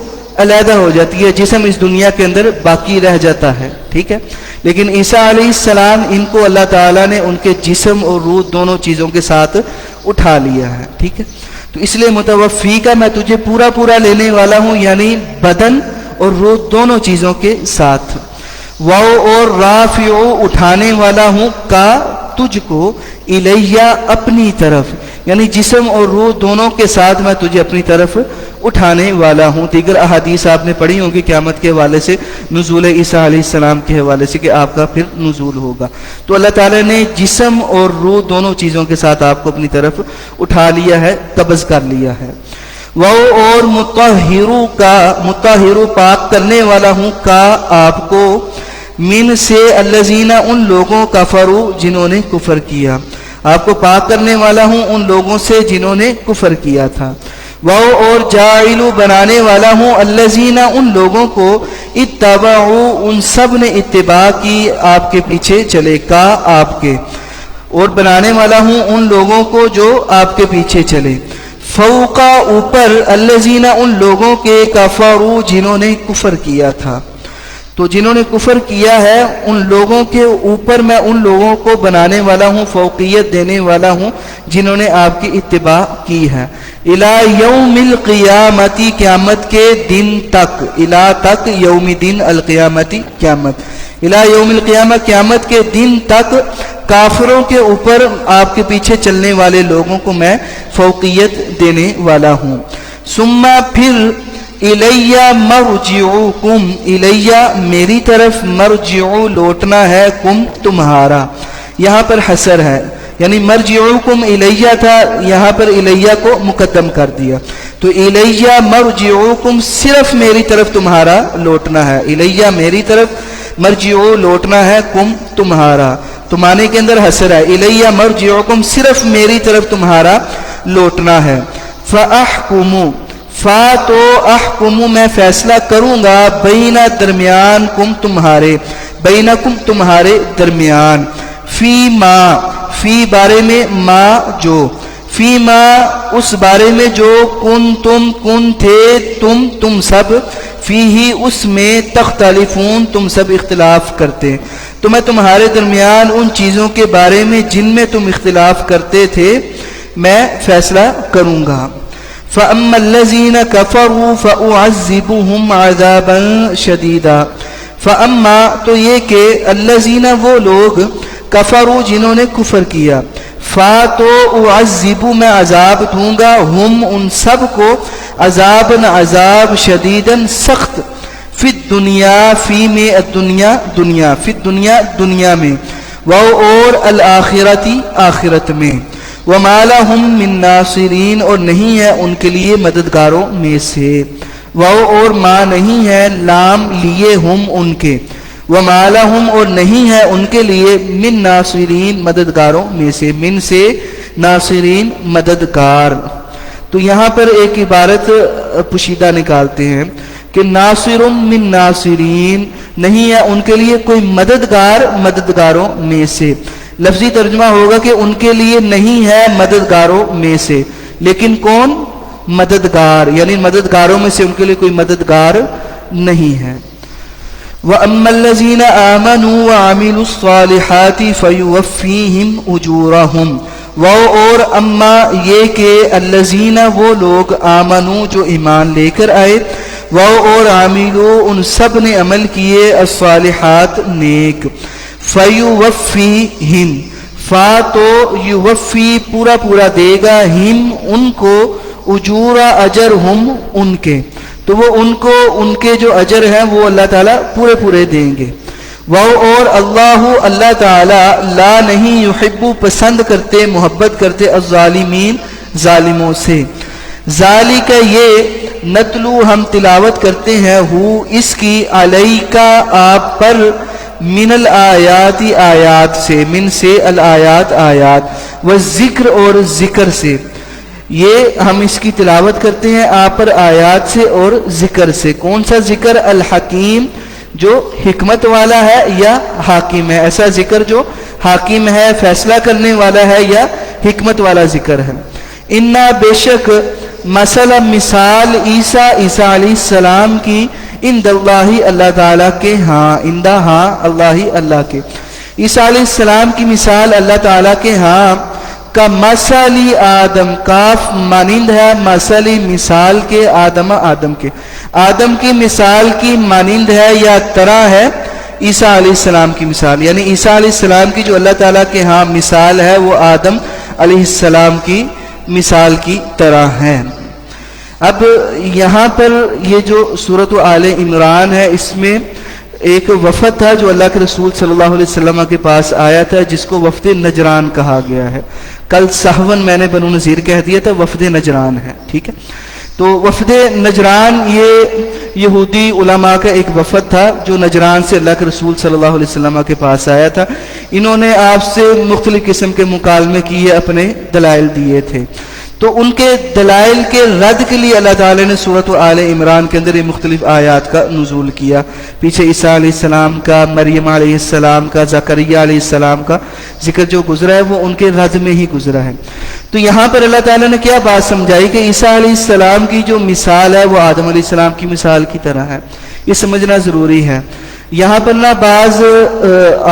علیحدہ ہو جاتی ہے، جسم اس دنیا کے اندر باقی رہ جاتا ہے، ٹھیک ہے۔ لیکن عیسیٰ علیہ السلام ان کو اللہ تعالیٰ نے ان کے جسم اور روح دونوں چیزوں کے ساتھ اٹھا لیا ہے، ٹھیک ہے۔ تو اس لیے متوفی کا میں تجھے پورا پورا لینے والا ہوں، یعنی بدن اور روح دونوں چیزوں کے ساتھ۔ واو اور رافع اٹھانے والا ہوں، کا تجھ کو، الیہ اپنی طرف، یعنی جسم اور روح دونوں کے ساتھ میں تجھے اپنی طرف اٹھانے والا ہوں۔ دیگر احادیث آپ نے پڑھی ہوں گی قیامت کے حوالے سے، نزول عیسیٰ علیہ السلام کے حوالے سے کہ آپ کا پھر نزول ہوگا۔ تو اللہ تعالیٰ نے جسم اور روح دونوں چیزوں کے ساتھ آپ کو اپنی طرف اٹھا لیا ہے، قبض کر لیا ہے۔ وہ اور مطہرو کا، مطہرو پاک کرنے والا ہوں، کا آپ کو، من سے الذین ان لوگوں کفروا جنہوں نے کفر کیا، آپ کو پاک کرنے والا ہوں ان لوگوں سے جنہوں نے کفر کیا تھا۔ وہ اور جاعل بنانے والا ہوں، الذین ان لوگوں کو، اتبعوا ان سب نے اتباع کی، آپ کے پیچھے چلے، کا آپ کے، اور بنانے والا ہوں ان لوگوں کو جو آپ کے پیچھے چلے، فوق اوپر، الذین ان لوگوں کے، کفروا جنہوں نے کفر کیا تھا۔ تو جنہوں نے کفر کیا ہے ان لوگوں کے اوپر میں ان لوگوں کو بنانے والا ہوں، فوقیت دینے والا ہوں جنہوں نے آپ کی اتباع کی ہے۔ الی یوم القیامتی قیامت کے دن تک، الی تک، یوم دن، القیامتی قیامت، الی یوم القیامہ قیامت کے دن تک کافروں کے اوپر آپ کے پیچھے چلنے والے لوگوں کو میں فوقیت دینے والا ہوں۔ ثم پھر الیہ مرجعکم، الیہ میری طرف، مرجعو لوٹنا ہے، کم تمہارا، یہاں پر حسر ہے، یعنی مرجعکم الیہ تھا، یہاں پر الیہ کو مقدم کر دیا، تو الیہ مرجعکم صرف میری طرف تمہارا لوٹنا ہے، الیہ میری طرف، مرجعو لوٹنا ہے، کم تمہارا، تو معنی کے اندر حسر ہے، الیہ مرجعکم صرف میری طرف تمہارا لوٹنا ہے، فاحکموا، فا تو احکمو میں فیصلہ کروں گا، بین درمیان کم تمہارے، بینکم تمہارے درمیان، فی ما، فی بارے میں، ما جو، فی ما اس بارے میں جو، کن تھے تم سب، فی ہی اس میں، تختلفون تم سب اختلاف کرتے، تو میں تمہارے درمیان ان چیزوں کے بارے میں جن میں تم اختلاف کرتے تھے میں فیصلہ کروں گا۔ فَأَمَّا الَّذِينَ كَفَرُوا فَأُعَذِّبُهُمْ عَذَابًا شَدِيدًا، فَأَمَّا تو یہ کہ الَّذِينَ وہ لوگ، کفروا جنہوں نے کفر کیا، فا تو اعذبو میں عذاب دوں گا، ہم ان سب کو، عذابًا عذاب، شدیداً سخت، فی الدنیا، فی میں الدنیا دنیا، فی الدنیا دنیا میں، اور الآخرتی آخرت میں، وَمَا لَهُم مِّن نَاصِرِينَ اور نہیں ہے ان کے لیے مددگاروں میں سے، اور ما نہیں ہے لام لیے ہم ان کے، وَمَا لَهُم اور نہیں ہے ان کے لیے من ناصرین مددگاروں میں سے، من سے ناصرین مددگار، تو یہاں پر ایک عبارت پوشیدہ نکالتے ہیں کہ ناصر من ناصرین نہیں ہے ان کے لیے کوئی مددگار مددگاروں میں سے، لفظی ترجمہ ہوگا کہ ان کے لیے نہیں ہے مددگاروں میں سے، لیکن کون؟ مددگار، یعنی مددگاروں میں سے ان کے لیے کوئی مددگار نہیں ہے۔ وَأَمَّا الَّذِينَ آمَنُوا وَعَمِلُوا الصَّالِحَاتِ فَيُوَفِّيهِمْ أُجُورَهُمْ، اور اما یہ کہ الذین وہ لوگ، آمنوا جو ایمان لے کر آئے، اور عاملوا ان سب نے عمل کیے، الصالحات نیک، فَيُوَفِّيهِمْ، فا تو یوفی پورا پورا دے گا، ہم ان کو، اجورا اجر ہم ان کے، تو وہ ان کو ان کے جو اجر ہیں وہ اللہ تعالیٰ پورے پورے دیں گے، اور اللہ تعالیٰ لا نہیں، یحب پسند کرتے، محبت کرتے، الظالمین ظالموں سے، ذالک یہ، نتلو ہم تلاوت کرتے ہیں، ہو اس کی، علیکا آپ پر، من الآیات آیات سے، من سے الآیات آیات، والذکر اور ذکر سے، یہ ہم اس کی تلاوت کرتے ہیں آپ پر آیات سے اور ذکر سے، کون سا ذکر؟ الحکیم جو حکمت والا ہے، یا حاکم ہے، ایسا ذکر جو حاکم ہے، فیصلہ کرنے والا ہے، یا حکمت والا ذکر ہے۔ انا بے شک، مثلا مثال، عیسیٰ علیہ السلام کی، عند اللہ اللہ تعالیٰ کے ہاں، اندہ ہاں اللہ کے، عیسیٰ علیہ السلام کی مثال اللہ تعالیٰ کے ہاں، کا مثلی آدم، کاف مانند ہے مثلی مثال کے، آدم کے، آدم کی مثال کی مانند ہے یا طرح ہے عیسیٰ علیہ السلام کی مثال، یعنی عیسیٰ علیہ السلام کی جو اللہ تعالیٰ کے ہاں مثال ہے وہ آدم علیہ السلام کی مثال کی طرح ہے۔ اب یہاں پر یہ جو سورۃ آل عمران ہے، اس میں ایک وفد تھا جو اللہ کے رسول صلی اللہ علیہ وسلم کے پاس آیا تھا، جس کو وفد نجران کہا گیا ہے، کل سہون میں نے بنو نذیر کہہ دیا تھا، وفد نجران ہے، ٹھیک ہے، تو وفد نجران یہ یہودی علماء کا ایک وفد تھا جو نجران سے اللہ کے رسول صلی اللہ علیہ وسلم کے پاس آیا تھا، انہوں نے آپ سے مختلف قسم کے مکالمے کیے، اپنے دلائل دیے تھے، تو ان کے دلائل کے رد کے لیے اللہ تعالی نے سورۃ آل عمران کے اندر یہ مختلف آیات کا نزول کیا، پیچھے عیسیٰ علیہ السلام کا، مریم علیہ السلام کا، زکریا علیہ السلام کا ذکر جو گزرا ہے وہ ان کے رد میں ہی گزرا ہے۔ تو یہاں پر اللہ تعالیٰ نے کیا بات سمجھائی کہ عیسیٰ علیہ السلام کی جو مثال ہے وہ آدم علیہ السلام کی مثال کی طرح ہے، یہ سمجھنا ضروری ہے۔ یہاں پر نہ بعض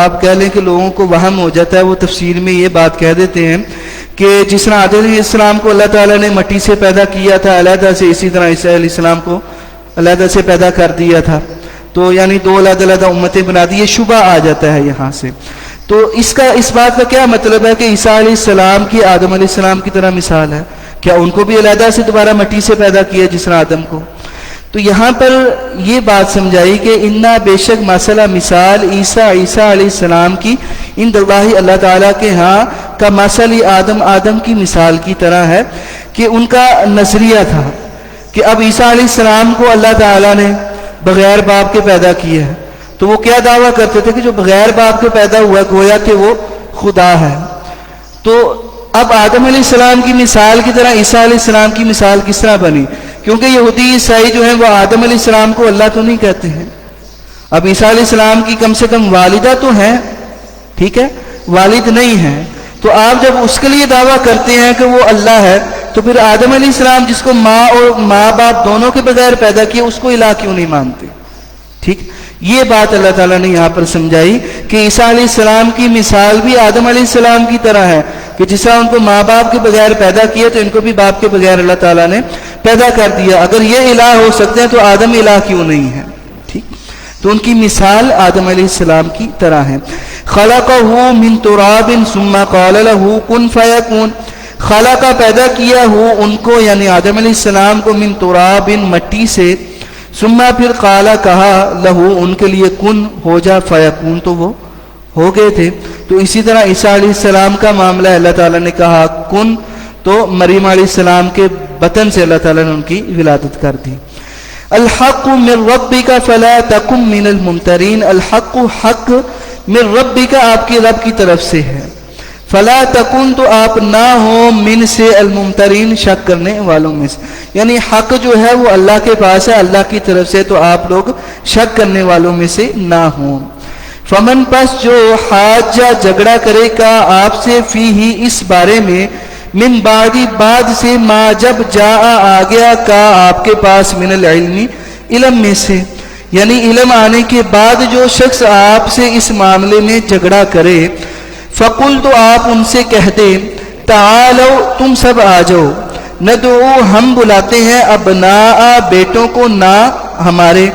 آپ کہہ لیں کہ لوگوں کو وہم ہو جاتا ہے، وہ تفسیر میں یہ بات کہہ دیتے ہیں کہ جس طرح آدم علیہ السلام کو اللہ تعالیٰ نے مٹی سے پیدا کیا تھا علیحدہ سے، اسی طرح عیسیٰ علیہ السلام کو علیحدہ سے پیدا کر دیا تھا، تو یعنی دو علیحدہ امتیں بنا دی، یہ شبہ آ جاتا ہے یہاں سے۔ تو اس بات کا کیا مطلب ہے کہ عیسیٰ علیہ السلام کی آدم علیہ السلام کی طرح مثال ہے؟ کیا ان کو بھی علیحدہ سے دوبارہ مٹی سے پیدا کیا جس طرح آدم کو؟ تو یہاں پر یہ بات سمجھائی کہ انا بے شک مسئلہ مثال عیسیٰ علیہ السلام کی ان اللہ اللہ تعالیٰ کے ہاں کا مثل آدم کی مثال کی طرح ہے کہ ان کا نظریہ تھا کہ اب عیسیٰ علیہ السلام کو اللہ تعالیٰ نے بغیر باپ کے پیدا کیا ہے، تو وہ کیا دعویٰ کرتے تھے کہ جو بغیر باپ کے پیدا ہوا گویا کہ وہ خدا ہے۔ تو اب آدم علیہ السلام کی مثال کی طرح عیسیٰ علیہ السلام کی مثال کس طرح بنی؟ کیونکہ یہودی عیسائی جو ہیں وہ آدم علیہ السلام کو اللہ تو نہیں کہتے ہیں۔ اب عیسیٰ علیہ السلام کی کم سے کم والدہ تو ہیں، ٹھیک ہے، والد نہیں ہیں، تو آپ جب اس کے لیے دعویٰ کرتے ہیں کہ وہ اللہ ہے تو پھر آدم علیہ السلام جس کو ماں اور ماں باپ دونوں کے بغیر پیدا کیا اس کو الہ کیوں نہیں مانتے؟ ٹھیک، یہ بات اللہ تعالیٰ نے یہاں پر سمجھائی کہ عیسیٰ علیہ السلام کی مثال بھی آدم علیہ السلام کی طرح ہے کہ جس طرح ان کو ماں باپ کے بغیر پیدا کیا تو ان کو بھی باپ کے بغیر اللہ تعالیٰ نے پیدا کر دیا۔ اگر یہ الہ ہو سکتے ہیں تو آدم الہ کیوں نہیں ہے؟ ٹھیک، تو ان کی مثال آدم علیہ السلام کی طرح ہے۔ خلقہ من تراب ثم قال له کن فیکون، خلقہ پیدا کیا ہو ان کو یعنی آدم علیہ السلام کو من تراب مٹی سے، ثم پھر قالا کہا لہو ان کے لیے کن ہو جا فیکون تو وہ ہو گئے تھے۔ تو اسی طرح عیسیٰ علیہ السلام کا معاملہ اللہ تعالیٰ نے کہا کن تو مریم علیہ السلام کے بطن سے اللہ تعالیٰ نے ان کی ولادت کر دی۔ الحق من ربک فلا تکن من الممترین، الحق حق من ربک آپ کی رب کی طرف سے ہے، فلا تکن تو آپ نہ ہو من سے الممترین شک کرنے والوں میں سے، یعنی حق جو ہے وہ اللہ کے پاس ہے، اللہ کی طرف سے، تو آپ لوگ شک کرنے والوں میں سے نہ ہوں۔ فمن پس جو حاجہ جھگڑا کرے گا آپ سے فی ہی اس بارے میں، من بعد سے ما جب جا آ گیا کا آپ کے پاس من العلم علم میں سے، یعنی علم آنے کے بعد جو شخص آپ سے اس معاملے میں جھگڑا کرے، فقل تو آپ ان سے کہہ دیں تعالو تم سب آ جاؤ، ندعو ہم بلاتے ہیں ابناء بیٹوں کو نہ ہمارے،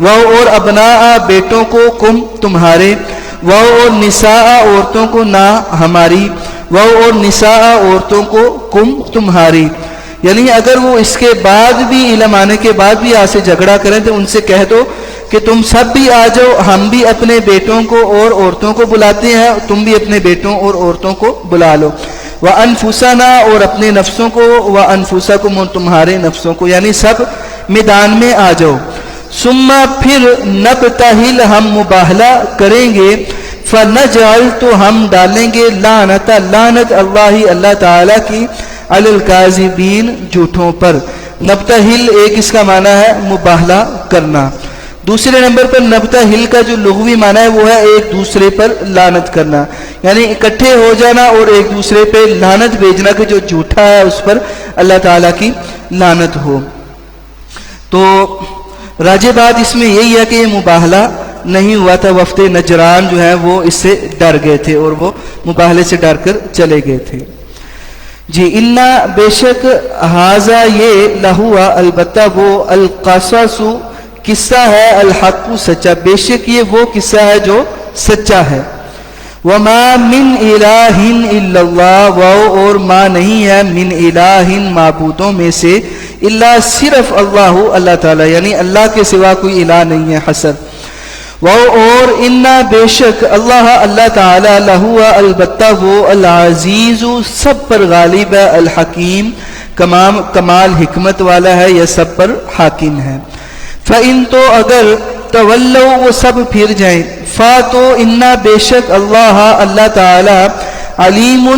وہ اور ابناء بیٹوں کو کم تمہارے، وہ اور نساء عورتوں کو نہ ہماری، وہ اور نساء عورتوں کو کم تمہاری، یعنی اگر وہ اس کے بعد بھی علم آنے کے بعد بھی آج سے جھگڑا کریں تو ان سے کہہ دو کہ تم سب بھی آ جاؤ، ہم بھی اپنے بیٹوں کو اور عورتوں کو بلاتے ہیں، تم بھی اپنے بیٹوں اور عورتوں کو بلا لو، وَأَنفُسَنَا اور اپنے نفسوں کو، وَأَنفُسَكُمْ اور تمہارے نفسوں کو، یعنی سب میدان میں آ جاؤ، ثم پھر نبتہل ہم مباہلہ کریں گے، فنجعل تو ہم ڈالیں گے لعنت اللہ تعالیٰ کی علی الکاذبین جھوٹوں پر۔ نبتہل ایک اس کا معنی ہے مباہلہ کرنا، دوسرے نمبر پر نبتہل کا جو لغوی معنی ہے وہ ہے ایک دوسرے پر لعنت کرنا، یعنی اکٹھے ہو جانا اور ایک دوسرے پہ لعنت بھیجنا کہ جو جھوٹا ہے اس پر اللہ تعالیٰ کی لعنت ہو۔ تو راجح بات اس میں یہی ہے کہ یہ مباہلہ نہیں ہوا تھا، وفد نجران جو ہے وہ اس سے ڈر گئے تھے اور وہ مباہلے سے ڈر کر چلے گئے تھے۔ جی انا بے شک ہاذا یہ لہوا البتہ وہ القصص قصہ ہے، الحق سچا، بے شک یہ وہ قصہ ہے جو سچا ہے۔ وما من الہ الا اللہ، وہ اور ما نہیں ہے من الہ معبودوں میں سے، الا صرف اللہ تعالیٰ، یعنی اللہ کے سوا کوئی الہ نہیں ہے، حسر۔ وہ اور انا بے شک اللہ تعالیٰ لہوا البتہ وہ العزیز سب پر غالب ہے، الحکیم کمال حکمت والا ہے یا سب پر حاکم ہے۔ فَإِن تو اگر تولو وہ سب پھر جائیں، تو انا بے شک اللہ تعالیٰ علیم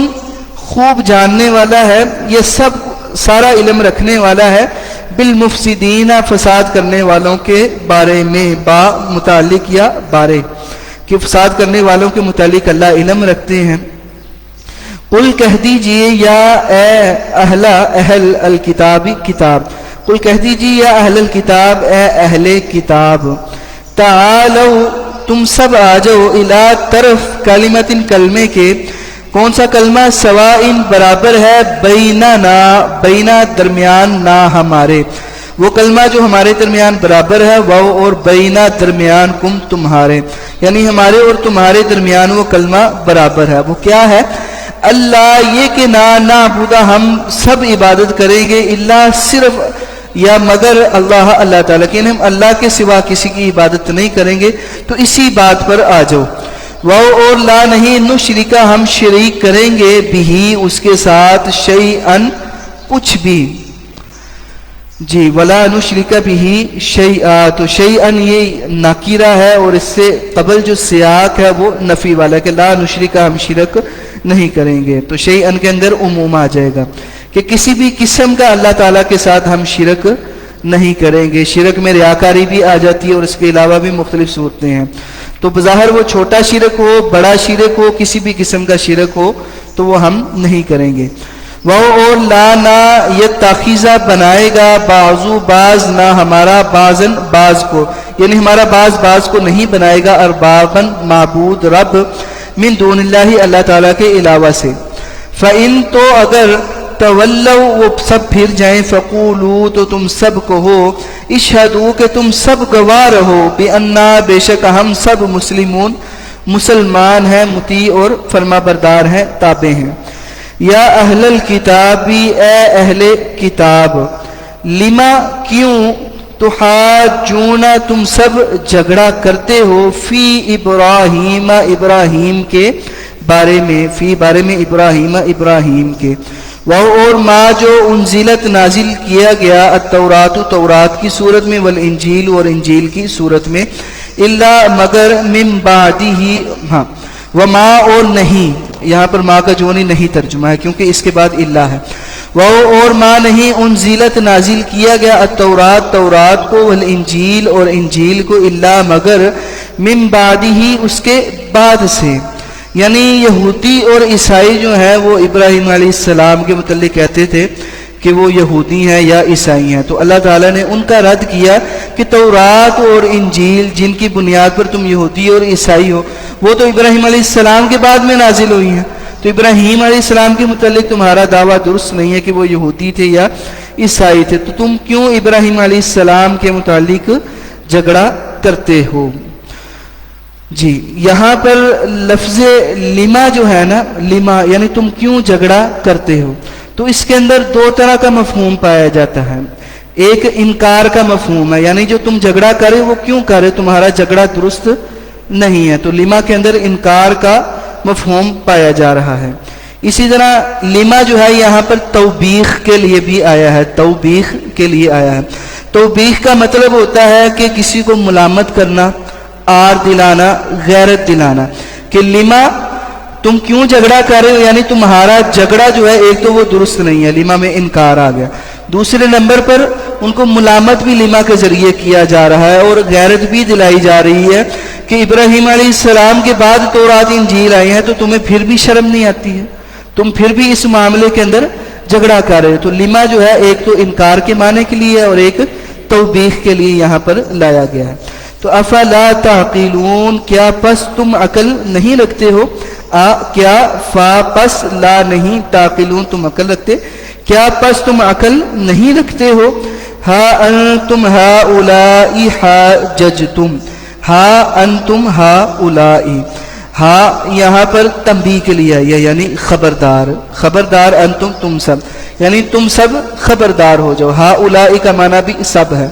خوب جاننے والا ہے، یہ سب سارا علم رکھنے والا ہے، بالمفسدین فساد کرنے والوں کے بارے میں، با متعلق یا بارے کہ فساد کرنے والوں کے متعلق اللہ علم رکھتے ہیں۔ قل کہہ دیجئے یا اے اہل الکتاب کتاب، قل کہہ دیجئے یا اہل الکتاب اے اہل کتاب، تعالو تم سب آ جاؤ الی طرف کلمۃ کلمے کے، کون سا کلمہ، سوائن برابر ہے، بینا درمیان نہ ہمارے، وہ کلمہ جو ہمارے درمیان برابر ہے، وہ اور بینا درمیان کم تمہارے، یعنی ہمارے اور تمہارے درمیان وہ کلمہ برابر ہے، وہ کیا ہے، اللہ یہ کہ نہ نعبد ہم سب عبادت کریں گے، اللہ صرف یا مگر اللہ اللہ تعالیٰ کی، یعنی ہم اللہ کے سوا کسی کی عبادت نہیں کریں گے، تو اسی بات پر آ جاؤ۔ وہ اور لا نہیں نشرکا ہم شریک کریں گے بھی اس کے ساتھ شیئن کچھ بھی، جی ولا نشرک بھی شیئا، تو شیئن یہ نکیرہ ہے اور اس سے قبل جو سیاق ہے وہ نفی والا ہے کہ لا نشرکا ہم شرک نہیں کریں گے، تو شیئن کے اندر عموم آ جائے گا کہ کسی بھی قسم کا اللہ تعالیٰ کے ساتھ ہم شرک نہیں کریں گے۔ شرک میں ریاکاری بھی آ جاتی ہے اور اس کے علاوہ بھی مختلف صورتیں ہیں، تو بظاہر وہ چھوٹا شرک ہو، بڑا شرک ہو، کسی بھی قسم کا شرک ہو تو وہ ہم نہیں کریں گے۔ وہ اور لا نہ یہ تاخیزہ بنائے گا بعضو بعض نہ ہمارا بعضن بعض کو، یعنی ہمارا بعض کو نہیں بنائے گا اربابن معبود رب من دون اللہ اللہ تعالیٰ کے علاوہ سے۔ فَإِن تو اگر تولوا وہ سب پھر جائیں فقولوا تو تم سب کہو اشہدوا کہ تم سب گواہ رہو بأننا بے شک ہم سب مسلمون مسلمان ہیں، مطیع اور فرما بردار ہیں، تابع ہیں۔ یا اہل الکتابی اے اہل کتاب لما کیوں تحاجون تم سب جھگڑا کرتے ہو فی ابراہیم ابراہیم کے بارے میں، فی بارے میں ابراہیم ابراہیم کے، وہ اور ما جو انزلت نازل کیا گیا التورات تورات کی صورت میں والانجیل اور انجیل کی صورت میں، الا مگر من بعدہ، ہاں وما اور نہیں، یہاں پر ما کا جو نہیں ترجمہ ہے کیونکہ اس کے بعد الا ہے، وہ اور ما نہیں انزلت نازل کیا گیا التورات تورات کو والانجیل اور انجیل کو، الا مگر من بعدہ اس کے بعد سے، یعنی یہودی اور عیسائی جو ہیں وہ ابراہیم علیہ السلام کے متعلق کہتے تھے کہ وہ یہودی ہیں یا عیسائی ہیں، تو اللہ تعالیٰ نے ان کا رد کیا کہ تورات اور انجیل جن کی بنیاد پر تم یہودی اور عیسائی ہو وہ تو ابراہیم علیہ السلام کے بعد میں نازل ہوئی ہیں، تو ابراہیم علیہ السلام کے متعلق تمہارا دعویٰ درست نہیں ہے کہ وہ یہودی تھے یا عیسائی تھے، تو تم کیوں ابراہیم علیہ السلام کے متعلق جھگڑا کرتے ہو؟ جی یہاں پر لفظ لما جو ہے نا، لما یعنی تم کیوں جھگڑا کرتے ہو، تو اس کے اندر دو طرح کا مفہوم پایا جاتا ہے۔ ایک انکار کا مفہوم ہے، یعنی جو تم جھگڑا کرے وہ کیوں کرے، تمہارا جھگڑا درست نہیں ہے، تو لما کے اندر انکار کا مفہوم پایا جا رہا ہے۔ اسی طرح لما جو ہے یہاں پر توبیخ کے لیے بھی آیا ہے، توبیخ کے لیے آیا ہے۔ توبیخ کا مطلب ہوتا ہے کہ کسی کو ملامت کرنا، آر دلانا، غیرت دلانا، کہ لما تم کیوں جھگڑا کر رہے ہو، یعنی تمہارا جھگڑا جو ہے ایک تو وہ درست نہیں ہے، لما میں انکار آ گیا، دوسرے نمبر پر ان کو ملامت بھی لما کے ذریعے کیا جا رہا ہے اور غیرت بھی دلائی جا رہی ہے کہ ابراہیم علیہ السلام کے بعد تورات انجیل آئی ہیں تو تمہیں پھر بھی شرم نہیں آتی ہے، تم پھر بھی اس معاملے کے اندر جھگڑا کر رہے ہو۔ تو لما جو ہے ایک تو انکار کے معنی کے لیے اور ایک توبیخ کے لیے یہاں پر لایا گیا ہے۔ تو افلا تعقلون کیا پس تم عقل نہیں رکھتے ہو، کیا فا پس لا نہیں تعقلون تم عقل رکھتے، کیا پس تم عقل نہیں رکھتے ہو۔ ہا انتم ہؤلاء حاججتم، ہا انتم ہؤلاء، ہا یہاں پر تنبیہ کے لیے آئی ہے، یعنی خبردار، خبردار انتم تم سب، یعنی تم سب خبردار ہو جاؤ، ہؤلاء کا معنی بھی سب ہے،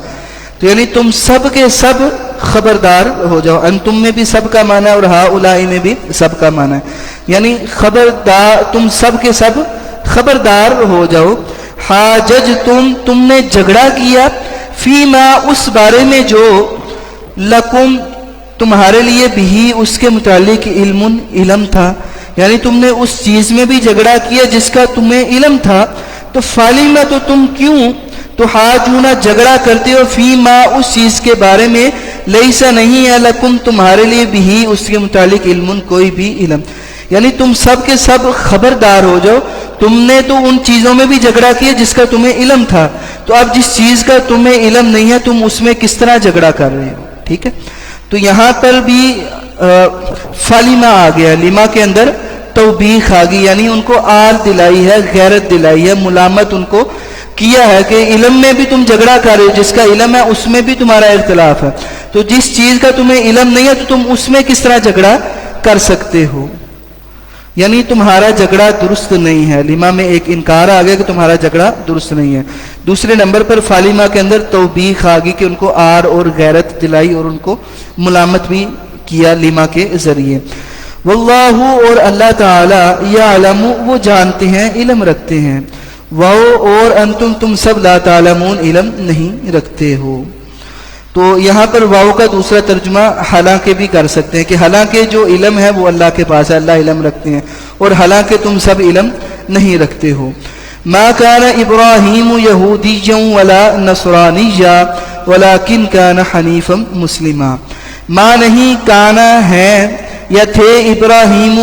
تو یعنی تم سب کے سب خبردار ہو جاؤ، انتم میں بھی سب کا معنی ہے اور ہؤلاء میں بھی سب کا معنی ہے، یعنی خبردار، تم سب کے سب خبردار ہو جاؤ۔ حاجج تم نے جھگڑا کیا، فیما اس بارے میں جو لکم تمہارے لیے بھی اس کے متعلق علم تھا، یعنی تم نے اس چیز میں بھی جھگڑا کیا جس کا تمہیں علم تھا، تو فالیما تو تم کیوں تو حاجونا جھگڑا کرتے ہو فیما اس چیز کے بارے میں لیسا نہیں ہے لکم تمہارے لیے بھی اس کے متعلق علم کوئی بھی علم، یعنی تم سب کے سب خبردار ہو جاؤ، تم نے تو ان چیزوں میں بھی جھگڑا کیا جس کا تمہیں علم تھا، تو اب جس چیز کا تمہیں علم نہیں ہے تم اس میں کس طرح جھگڑا کر رہے ہو، ٹھیک ہے۔ تو یہاں پر بھی فالیما آ گیا، لما کے اندر توبیخ آ گئی، یعنی ان کو آر دلائی ہے، غیرت دلائی ہے، ملامت ان کو کیا ہے کہ علم میں بھی تم جھگڑا کر رہے ہو، جس کا علم ہے اس میں بھی تمہارا اختلاف ہے، تو جس چیز کا تمہیں علم نہیں ہے تو تم اس میں کس طرح جھگڑا کر سکتے ہو۔ یعنی تمہارا جھگڑا درست نہیں ہے. لیما میں ایک انکار آ گیا کہ تمہارا جھگڑا درست نہیں ہے. دوسرے نمبر پر فالیما کے اندر توبیخ آ گئی کہ ان کو آر اور غیرت دلائی اور ان کو ملامت بھی کیا لیما کے ذریعے. واللہ اور اللہ تعالی یعلم وہ جانتے ہیں علم رکھتے ہیں. اور انتم تم سب لا تعلمون علم نہیں رکھتے ہو. تو یہاں پر واو کا دوسرا ترجمہ حالانکہ بھی کر سکتے ہیں کہ حالانکہ جو علم ہے وہ اللہ کے پاس ہے, اللہ علم رکھتے ہیں, اور حالانکہ تم سب علم نہیں رکھتے ہو. ما كان ابراہیم یہودیا ولا نصرانیا ولکن كان حنیفا مسلما. ما نہیں کانا ہے یا تھے ابراہیم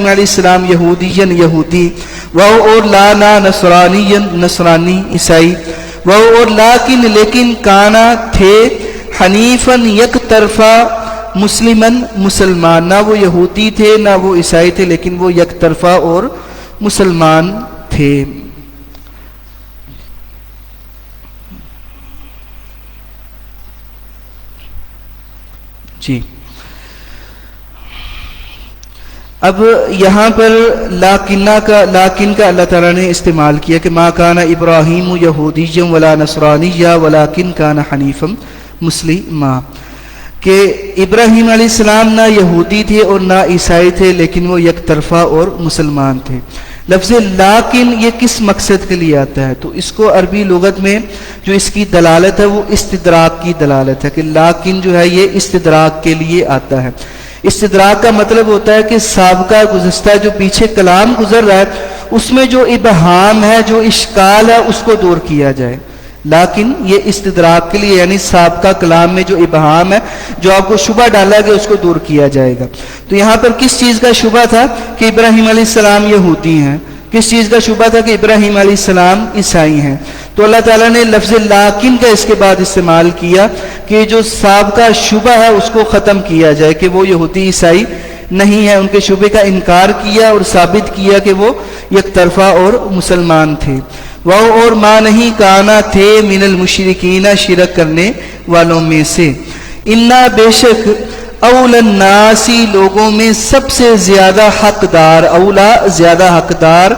علیہ السلام یہودین یہودی, وہ اور لانا نصرانین نصرانی عیسائی, وہ اور لیکن لیکن کانا تھے حنیفاً یک طرفہ مسلمن مسلمان, نہ وہ یہودی تھے نہ وہ عیسائی تھے لیکن وہ یک طرفہ اور مسلمان تھے. جی اب یہاں پر لاکن کا اللہ تعالیٰ نے استعمال کیا کہ ما کان ابراہیم یہودیا ولا نصرانیا ولکن کان حنیفا مسلما, کہ ابراہیم علیہ السلام نہ یہودی تھے اور نہ عیسائی تھے لیکن وہ یک طرفہ اور مسلمان تھے. لفظ لاکن یہ کس مقصد کے لیے آتا ہے؟ تو اس کو عربی لغت میں جو اس کی دلالت ہے وہ استدراک کی دلالت ہے کہ لاکن جو ہے یہ استدراک کے لیے آتا ہے. استدراک کا مطلب ہوتا ہے کہ سابقہ گزشتہ جو پیچھے کلام گزر رہا ہے اس میں جو ابہام ہے جو اشکال ہے اس کو دور کیا جائے. لیکن یہ استدراک کے لیے یعنی سابقہ کلام میں جو ابہام ہے جو آپ کو شبہ ڈالا گیا اس کو دور کیا جائے گا. تو یہاں پر کس چیز کا شبہ تھا کہ ابراہیم علیہ السلام یہودی ہیں, کس چیز کا شبہ تھا کہ ابراہیم علیہ السلام عیسائی ہیں. تو اللہ تعالیٰ نے لفظ لاکن کا اس کے بعد استعمال کیا کہ جو سابقہ شبہ ہے اس کو ختم کیا جائے کہ وہ یہودی عیسائی نہیں ہے, ان کے شبے کا انکار کیا اور ثابت کیا کہ وہ یک طرفہ اور مسلمان تھے. وہ اور ما نہیں کانا تھے من المشرکین شرک کرنے والوں میں سے. انا بے شک اول الناسی لوگوں میں سب سے زیادہ حقدار, اولا زیادہ حقدار,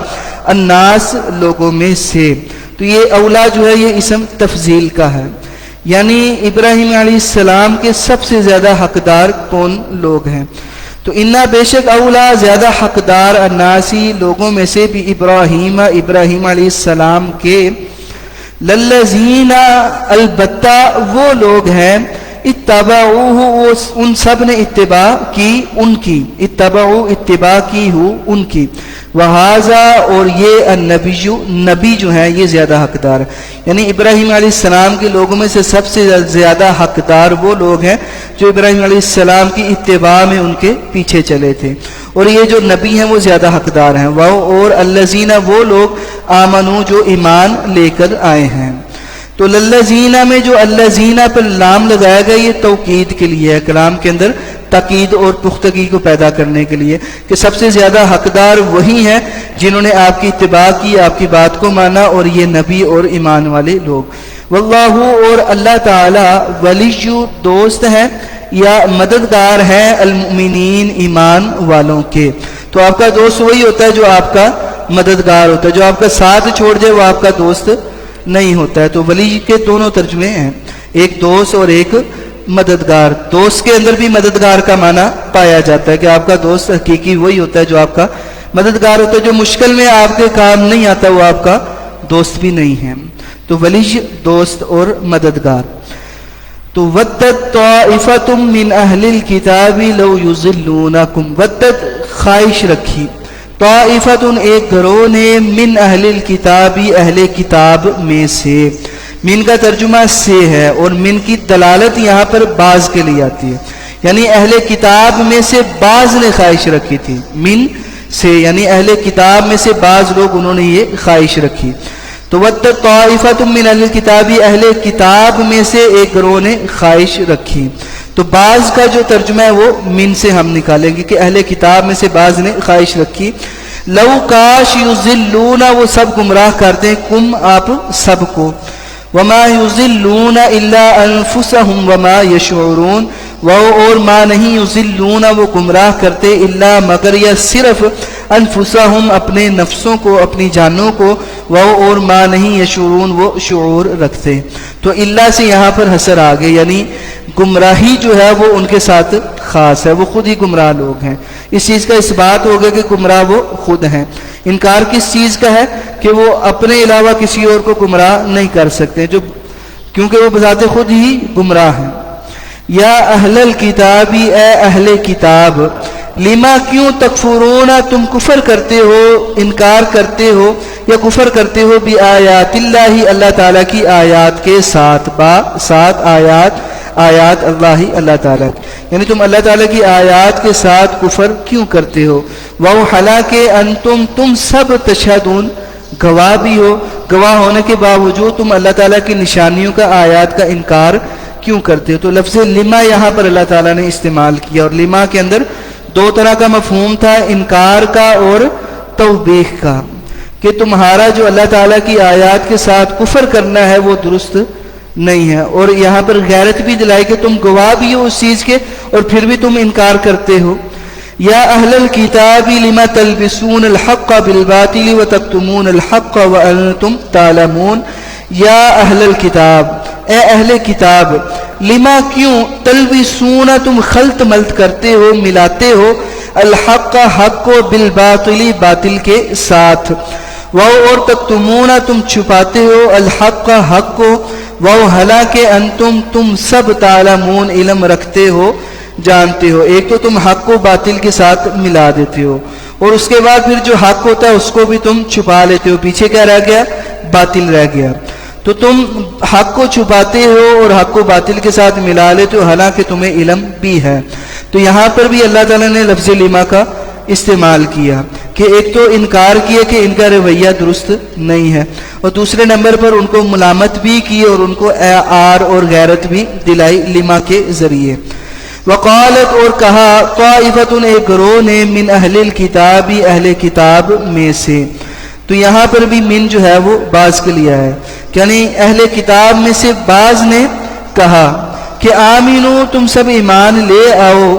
الناس لوگوں میں سے. تو یہ اولا جو ہے یہ اسم تفضیل کا ہے, یعنی ابراہیم علیہ السلام کے سب سے زیادہ حقدار کون لوگ ہیں. تو انا بے شک اولا زیادہ حقدار الناسی لوگوں میں سے بھی ابراہیم علیہ السلام کے للذین البتہ وہ لوگ ہیں اتبعوہ ان سب نے اتباع کی ان کی, اتبعو اتباع کی ہو ان کی, وہذا اور یہ النبی نبی جو ہیں یہ زیادہ حقدار, یعنی ابراہیم علیہ السلام کے لوگوں میں سے سب سے زیادہ حقدار وہ لوگ ہیں جو ابراہیم علیہ السلام کی اتباع میں ان کے پیچھے چلے تھے, اور یہ جو نبی ہیں وہ زیادہ حقدار ہیں. وہ اور الذین وہ لوگ آمنو جو ایمان لے کر آئے ہیں. تو للذینہ میں جو الذینہ پر لام لگایا گیا یہ توکید کے لیے ہے, کلام کے اندر تاکید اور پختگی کو پیدا کرنے کے لیے کہ سب سے زیادہ حقدار وہی ہیں جنہوں نے آپ کی اتباع کی, آپ کی بات کو مانا, اور یہ نبی اور ایمان والے لوگ. واللہ اور اللہ تعالی ولی دوست ہیں یا مددگار ہیں المؤمنین ایمان والوں کے. تو آپ کا دوست وہی ہوتا ہے جو آپ کا مددگار ہوتا ہے, جو آپ کا ساتھ چھوڑ جائے وہ آپ کا دوست نہیں ہوتا ہے. تو ولی کے دونوں ترجمے ہیں, ایک دوست اور ایک مددگار. دوست کے اندر بھی مددگار کا معنی پایا جاتا ہے کہ آپ کا دوست حقیقی وہی ہوتا ہے جو آپ کا مددگار ہوتا ہے, جو مشکل میں آپ کے کام نہیں آتا وہ آپ کا دوست بھی نہیں ہے. تو ولی دوست اور مددگار. تو ودت طائفۃ من اہل الکتاب لو یضلونکم, ودت خواہش رکھی, طائفۃ ایک گروہ نے, من اہل الکتاب اہل کتاب میں سے. من کا ترجمہ سے ہے اور من کی دلالت یہاں پر بعض کے لیے آتی ہے, یعنی اہل کتاب میں سے بعض نے خواہش رکھی تھی. من سے یعنی اہل کتاب میں سے بعض لوگ انہوں نے یہ خواہش رکھی. تو ودت طائفۃ من اہل الکتاب اہل کتاب میں سے ایک گروہ نے خواہش رکھی. تو بعض کا جو ترجمہ ہے وہ من سے ہم نکالیں گے کہ اہل کتاب میں سے بعض نے خواہش رکھی. لو کاش یضلون وہ سب گمراہ کرتے ہیں, کم آپ سب کو, وما یضلون الا انفسهم وما یشعرون وہ اور ما نہیں یضلون وہ گمراہ کرتے الا مگر یا صرف انفسہم اپنے نفسوں کو اپنی جانوں کو وہ اور ما نہیں یشعرون وہ شعور رکھتے. تو الا سے یہاں پر حصر آ گئے یعنی گمراہی جو ہے وہ ان کے ساتھ خاص ہے, وہ خود ہی گمراہ لوگ ہیں. اس چیز کا اس بات ہو گیا کہ گمراہ وہ خود ہیں. انکار کس چیز کا ہے کہ وہ اپنے علاوہ کسی اور کو گمراہ نہیں کر سکتے جو کیونکہ وہ بذات خود ہی گمراہ ہیں. یا اہل الکتابی اے اہل کتاب لما کیوں تکفرون تم کفر کرتے ہو انکار کرتے ہو یا کفر کرتے ہو بآیات اللہ اللہ تعالیٰ کی آیات کے ساتھ ساتھ آیات اللہ تعالیٰ یعنی تم اللہ تعالیٰ کی آیات کے ساتھ کفر کیوں کرتے ہو. وہ حالانکہ انتم تم سب تشہدون گواہ بھی ہو, گواہ ہونے کے باوجود تم اللہ تعالیٰ کی نشانیوں کا آیات کا انکار کیوں کرتے ہو. تو لفظ لما یہاں پر اللہ تعالیٰ نے استعمال کیا اور لما کے اندر دو طرح کا مفہوم تھا, انکار کا اور توبیخ کا, کہ تمہارا جو اللہ تعالیٰ کی آیات کے ساتھ کفر کرنا ہے وہ درست نہیں ہے. اور یہاں پر غیرت بھی دلائی کہ تم گواہ بھی ہو اس چیز کے اور پھر بھی تم انکار کرتے ہو. یا اہل الکتاب لما تلبسون الحق بالباطل وتکتمون الحق وانتم تعلمون. یا اہل الکتاب اے اہل کتاب لما کیوں تلبسون تم خلط ملط کرتے ہو ملاتے ہو الحق حق کو بالباطل باطل کے ساتھ, وہ اور تکتمون تم چھپاتے ہو الحق حق کو, وہ حالانکہ انتم تم سب تعلمون علم رکھتے ہو جانتے ہو. ایک تو تم حق کو باطل کے ساتھ ملا دیتے ہو اور اس کے بعد پھر جو حق ہوتا ہے اس کو بھی تم چھپا لیتے ہو, پیچھے کیا رہ گیا باطل رہ گیا. تو تم حق کو چھپاتے ہو اور حق کو باطل کے ساتھ ملا لیتے ہو حالانکہ تمہیں علم بھی ہے. تو یہاں پر بھی اللہ تعالیٰ نے لفظ لما کا استعمال کیا کہ ایک تو انکار کیا کہ ان کا رویہ درست نہیں ہے اور دوسرے نمبر پر ان کو ملامت بھی کی اور ان کو آر اور غیرت بھی دلائی لما کے ذریعے. وقالت اور کہا طائفۃ ایک گروہ نے من اہل الکتاب اہل کتاب میں سے. تو یہاں پر بھی من جو ہے وہ بعض کے لیے ہے یعنی اہل کتاب میں سے بعض نے کہا کہ آمینو تم سب ایمان لے آؤ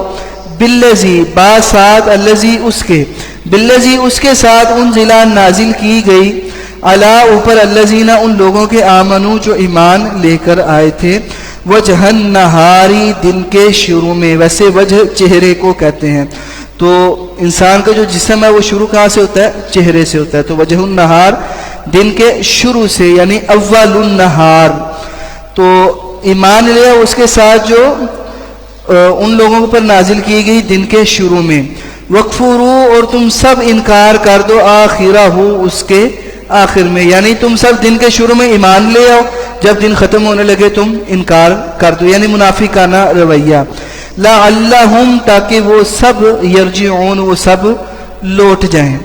بالذی باسات الذی اس کے بالذی اس کے ساتھ انزل نازل کی گئی علی اوپر الذین ان لوگوں کے آمنو جو ایمان لے کر آئے تھے وجہ النہاری دن کے شروع میں. ویسے وجہ چہرے کو کہتے ہیں تو انسان کا جو جسم ہے وہ شروع کہاں سے ہوتا ہے چہرے سے ہوتا ہے. تو وجہ النہار دن کے شروع سے یعنی اول النہار. تو ایمان لیا اس کے ساتھ جو ان لوگوں پر نازل کی گئی دن کے شروع میں. وکفروا اور تم سب انکار کر دو آخرہ اس کے آخر میں یعنی تم سب دن کے شروع میں ایمان لے آؤ جب دن ختم ہونے لگے تم انکار کر دو یعنی منافقانہ رویہ. لعلہم تاکہ وہ سب یرجعون وہ سب لوٹ جائیں.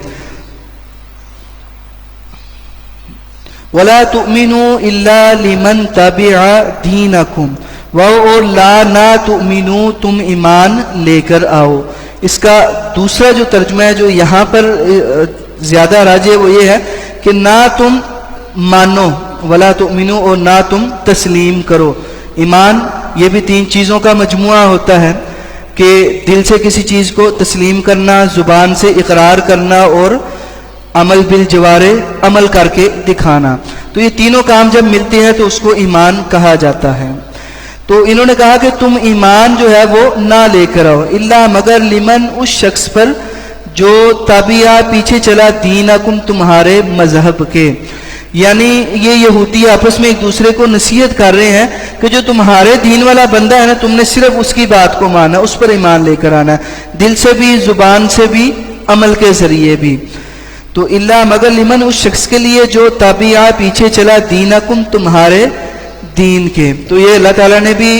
ولا تؤمنوا الا لمن تبع دینکم اور لا نہ تؤمنوا تم ایمان لے کر آؤ. اس کا دوسرا جو ترجمہ ہے جو یہاں پر زیادہ راجح وہ یہ ہے کہ نہ تم مانو ولا تؤمنوا اور نہ تم تسلیم کرو. ایمان یہ بھی تین چیزوں کا مجموعہ ہوتا ہے کہ دل سے کسی چیز کو تسلیم کرنا, زبان سے اقرار کرنا اور عمل بالجوارح عمل کر کے دکھانا. تو یہ تینوں کام جب ملتے ہیں تو اس کو ایمان کہا جاتا ہے. تو انہوں نے کہا کہ تم ایمان جو ہے وہ نہ لے کر آؤ الا مگر لمن اس شخص پر جو تابعہ پیچھے چلا دینکم تمہارے مذہب کے. یعنی یہ یہودی آپس میں ایک دوسرے کو نصیحت کر رہے ہیں کہ جو تمہارے دین والا بندہ ہے نا تم نے صرف اس کی بات کو مانا, اس پر ایمان لے کر آنا دل سے بھی زبان سے بھی عمل کے ذریعے بھی. تو الا مگر لمن اس شخص کے لیے جو تابعہ پیچھے چلا دینکم تمہارے دین کے. تو یہ اللہ تعالیٰ نے بھی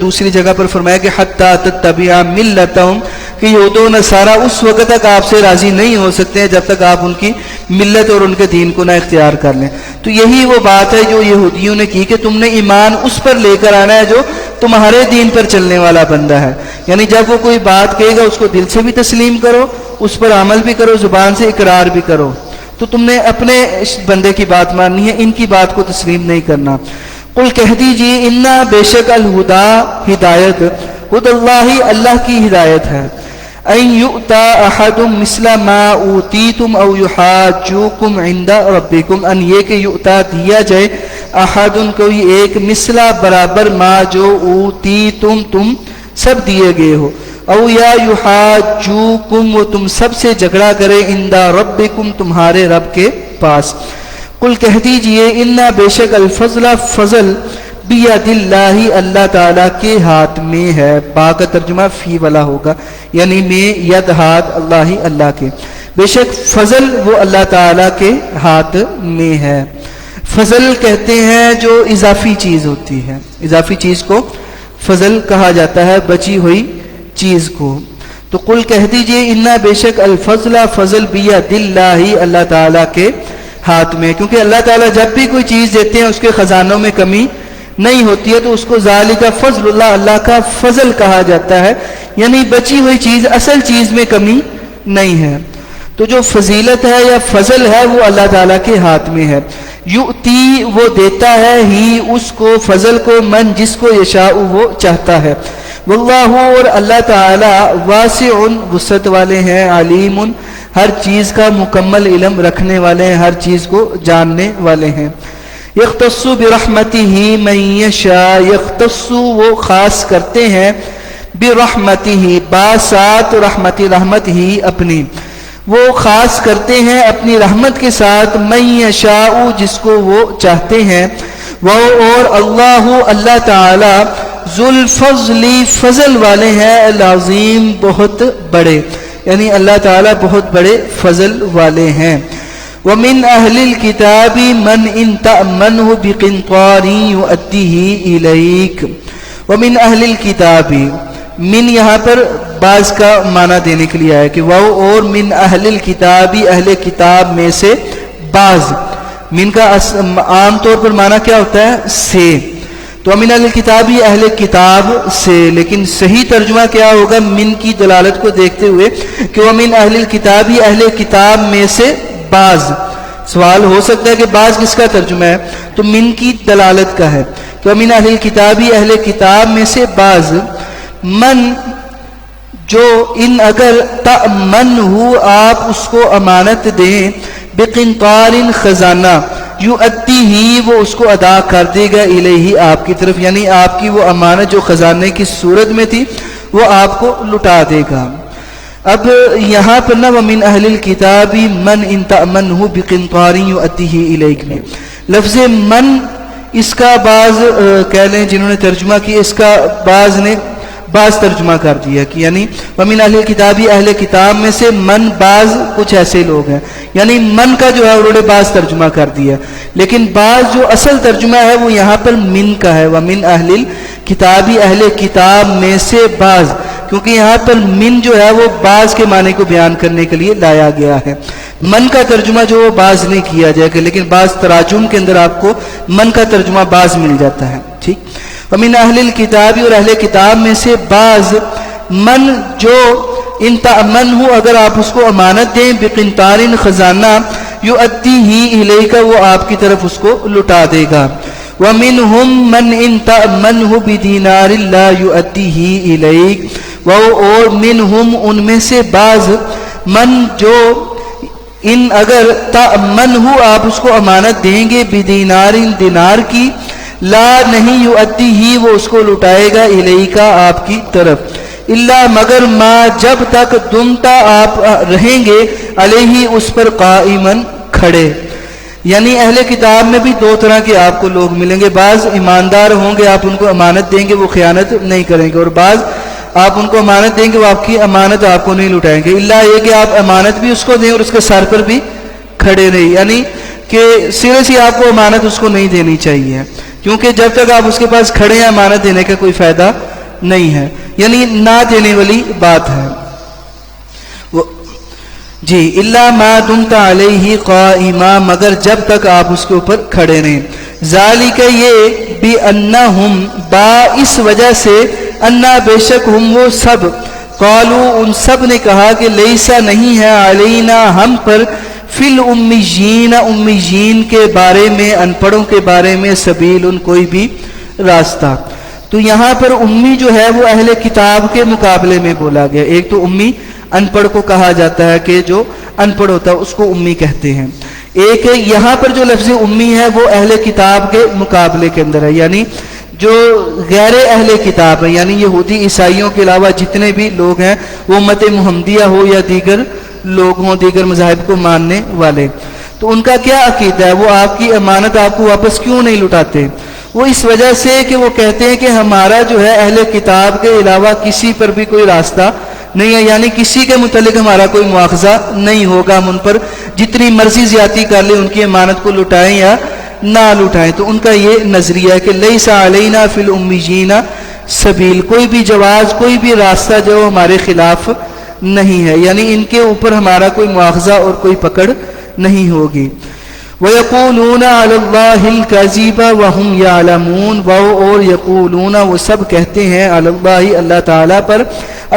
دوسری جگہ پر فرمایا کہ حتی تتبع ملتہم کہ یہود و نصارہ اس وقت تک آپ سے راضی نہیں ہو سکتے ہیں جب تک آپ ان کی ملت اور ان کے دین کو نہ اختیار کر لیں. تو یہی وہ بات ہے جو یہودیوں نے کی کہ تم نے ایمان اس پر لے کر آنا ہے جو تمہارے دین پر چلنے والا بندہ ہے. یعنی جب وہ کوئی بات کہے گا اس کو دل سے بھی تسلیم کرو, اس پر عمل بھی کرو, زبان سے اقرار بھی کرو. تو تم نے اپنے بندے کی بات ماننی ہے, ان کی بات کو تسلیم نہیں کرنا. قل کہہ دیجیے انا بے شک الہدا ہدایت، ہد اللہ اللہ کی ہدایت ہے، ان یؤتا احد مثل ما اوتیتم او یحاجوکم عند ربکم، ان یہ کہ یؤتا دیا جائے احد کوئی ایک مثلا برابر ما جو اوتیتم تم سب دیے گئے ہو، او یا یحاجوکم وہ تم سب سے جھگڑا کرے عند ربکم تمہارے رب کے پاس۔ قل کہہ دیجئے انا بے شک الفضل فضل بید اللہ اللہ تعالیٰ کے ہاتھ میں ہے، با کا ترجمہ فی والا ہوگا، یعنی میں ید ہاتھ اللہ اللہ کے، بے شک فضل وہ اللہ تعالیٰ کے ہاتھ میں ہے۔ فضل کہتے ہیں جو اضافی چیز ہوتی ہے، اضافی چیز کو فضل کہا جاتا ہے، بچی ہوئی چیز کو۔ تو قل کہہ دیجئے انا بے شک الفضل فضل بید اللہ اللہ تعالیٰ کے ہاتھ میں، کیونکہ اللہ تعالیٰ جب بھی کوئی چیز دیتے ہیں اس کے خزانوں میں کمی نہیں ہوتی ہے، تو اس کو ذالک فضل اللہ اللہ کا فضل کہا جاتا ہے، یعنی بچی ہوئی چیز اصل چیز میں کمی نہیں ہے۔ تو جو فضیلت ہے یا فضل ہے وہ اللہ تعالیٰ کے ہاتھ میں ہے، یؤتی وہ دیتا ہے ہی اس کو فضل کو من جس کو یشاء وہ چاہتا ہے، واللہ اور اللہ تعالیٰ واسع وسعت والے ہیں، علیم ہر چیز کا مکمل علم رکھنے والے ہیں، ہر چیز کو جاننے والے ہیں۔ یختص برحمتہ من یشاء، یختص وہ خاص کرتے ہیں برحمتہ باسات رحمت رحمت ہی اپنی، وہ خاص کرتے ہیں اپنی رحمت کے ساتھ من یشاء جس کو وہ چاہتے ہیں، وہ اور اللہ اللہ تعالی ذو الفضل فضل والے ہیں، العظیم بہت بڑے، یعنی اللہ تعالیٰ بہت بڑے فضل والے ہیں۔ وَمِنْ أَهْلِ الْكِتَابِ مَنْ إِنْ تَأْمَنْهُ بِقِنْطَارٍ يُؤَدِّهِ إِلَيْكَ۔ وَمِنْ أَهْلِ الْكِتَابِ، من یہاں پر بعض کا معنی دینے کے لیے آیا کہ وہ اور من اہل الکتاب اہل کتاب میں سے بعض، من کا عام طور پر معنی کیا ہوتا ہے سے، تو من اہل الکتاب اہل کتاب سے، لیکن صحیح ترجمہ کیا ہوگا من کی دلالت کو دیکھتے ہوئے کہ وہ من اہل الکتاب اہل کتاب میں سے بعض۔ سوال ہو سکتا ہے کہ بعض کس کا ترجمہ ہے، تو من کی دلالت کا ہے کہ من اہل الکتاب اہل کتاب میں سے بعض، من جو ان اگر تأمن ہو آپ اس کو امانت دیں، بقنطار خزانہ، یؤدی ہی وہ اس کو ادا کر دے گا الیہ آپ کی طرف، یعنی آپ کی وہ امانت جو خزانے کی صورت میں تھی وہ آپ کو لٹا دے گا۔ اب یہاں پر نا ومن اہل الکتاب من ان تأمنہ بقنطار یؤدیہ الیک میں لفظ من، اس کا بعض کہہ لیں جنہوں نے ترجمہ کیا، اس کا بعض نے بعض ترجمہ کر دیا کہ یعنی ومن اہل کتابی اہل کتاب میں سے من بعض کچھ ایسے لوگ ہیں، یعنی من کا جو ہے انہوں نے بعض ترجمہ کر دیا، لیکن بعض جو اصل ترجمہ ہے وہ یہاں پر من کا ہے، ومن اہل کتابی اہل کتاب میں سے بعض، کیونکہ یہاں پر من جو ہے وہ بعض کے معنی کو بیان کرنے کے لیے لایا گیا ہے۔ من کا ترجمہ جو وہ بعض نہیں کیا جائے گا، لیکن بعض تراجم کے اندر آپ کو من کا ترجمہ بعض مل جاتا ہے، ٹھیک۔ ومن اہل الکتاب اور اہل کتاب میں سے بعض، من جو ان تأمن ہو اگر آپ اس کو امانت دیں، بقنطار خزانہ، یؤدیہ الیک وہ آپ کی طرف اس کو لٹا دے گا۔ ومنہم من ان تأمنہ بدینار لا یؤدیہ الیک، وہ اور منہم ان میں سے بعض، من جو ان اگر تأمنہ آپ اس کو امانت دیں گے، بدینار دینار کی، لا نہیں یؤدیہ وہ اس کو لٹائے گا الیک آپ کی طرف، الا مگر ما جب تک دمتا آپ رہیں گے، علیہ اس پر قائما کھڑے، یعنی اہل کتاب میں بھی دو طرح کے آپ کو لوگ ملیں گے، بعض ایماندار ہوں گے آپ ان کو امانت دیں گے وہ خیانت نہیں کریں گے، اور بعض آپ ان کو امانت دیں گے وہ آپ کی امانت آپ کو نہیں لٹائیں گے، الا یہ کہ آپ امانت بھی اس کو دیں اور اس کے سر پر بھی کھڑے رہیں، یعنی کہ سیریسلی آپ کو امانت اس کو نہیں دینی چاہیے، کیونکہ جب تک آپ اس کے پاس کھڑے ہیں امانت دینے کا کوئی فائدہ نہیں ہے، یعنی نہ دینے والی بات ہے جی۔ الا ما دمت علیہ قائما مگر جب تک آپ اس کے اوپر کھڑے رہیں، ذالک یہ بانہم با اس وجہ سے، انا بے شک ہم وہ سب، قالو ان سب نے کہا کہ لیسا نہیں ہے، علینا ہم پر، فی الامیین، امیین کے بارے میں، ان پڑھوں کے بارے میں، سبیل کوئی بھی راستہ۔ تو یہاں پر امی جو ہے وہ اہل کتاب کے مقابلے میں بولا گیا۔ ایک تو امی ان پڑھ کو کہا جاتا ہے کہ جو ان پڑھ ہوتا ہے اس کو امی کہتے ہیں، ایک یہاں پر جو لفظ امی ہے وہ اہل کتاب کے مقابلے کے اندر ہے، یعنی جو غیر اہل کتاب ہے، یعنی یہودی عیسائیوں کے علاوہ جتنے بھی لوگ ہیں، وہ امت محمدیہ ہو یا دیگر لوگ ہوں، دیگر مذاہب کو ماننے والے، تو ان کا کیا عقیدہ ہے؟ وہ آپ کی امانت آپ کو واپس کیوں نہیں لوٹاتے؟ وہ اس وجہ سے کہ وہ کہتے ہیں کہ ہمارا جو ہے اہل کتاب کے علاوہ کسی پر بھی کوئی راستہ نہیں ہے، یعنی کسی کے متعلق ہمارا کوئی مواخذہ نہیں ہوگا، ہم ان پر جتنی مرضی زیادتی کر لیں، ان کی امانت کو لٹائیں یا نہ لٹائیں۔ تو ان کا یہ نظریہ ہے کہ لیس علینا فی الامیین سبیل، کوئی بھی جواز، کوئی بھی راستہ جو ہمارے خلاف نہیں ہے، یعنی ان کے اوپر ہمارا کوئی مواخذہ اور کوئی پکڑ نہیں ہوگی۔ وَيَقُولُونَ عَلَى اللَّهِ الْكَذِبَ وَهُمْ يَعْلَمُونَ، وہ اور یقولون وہ سب کہتے ہیں علی اللہ اللہ تعالیٰ پر،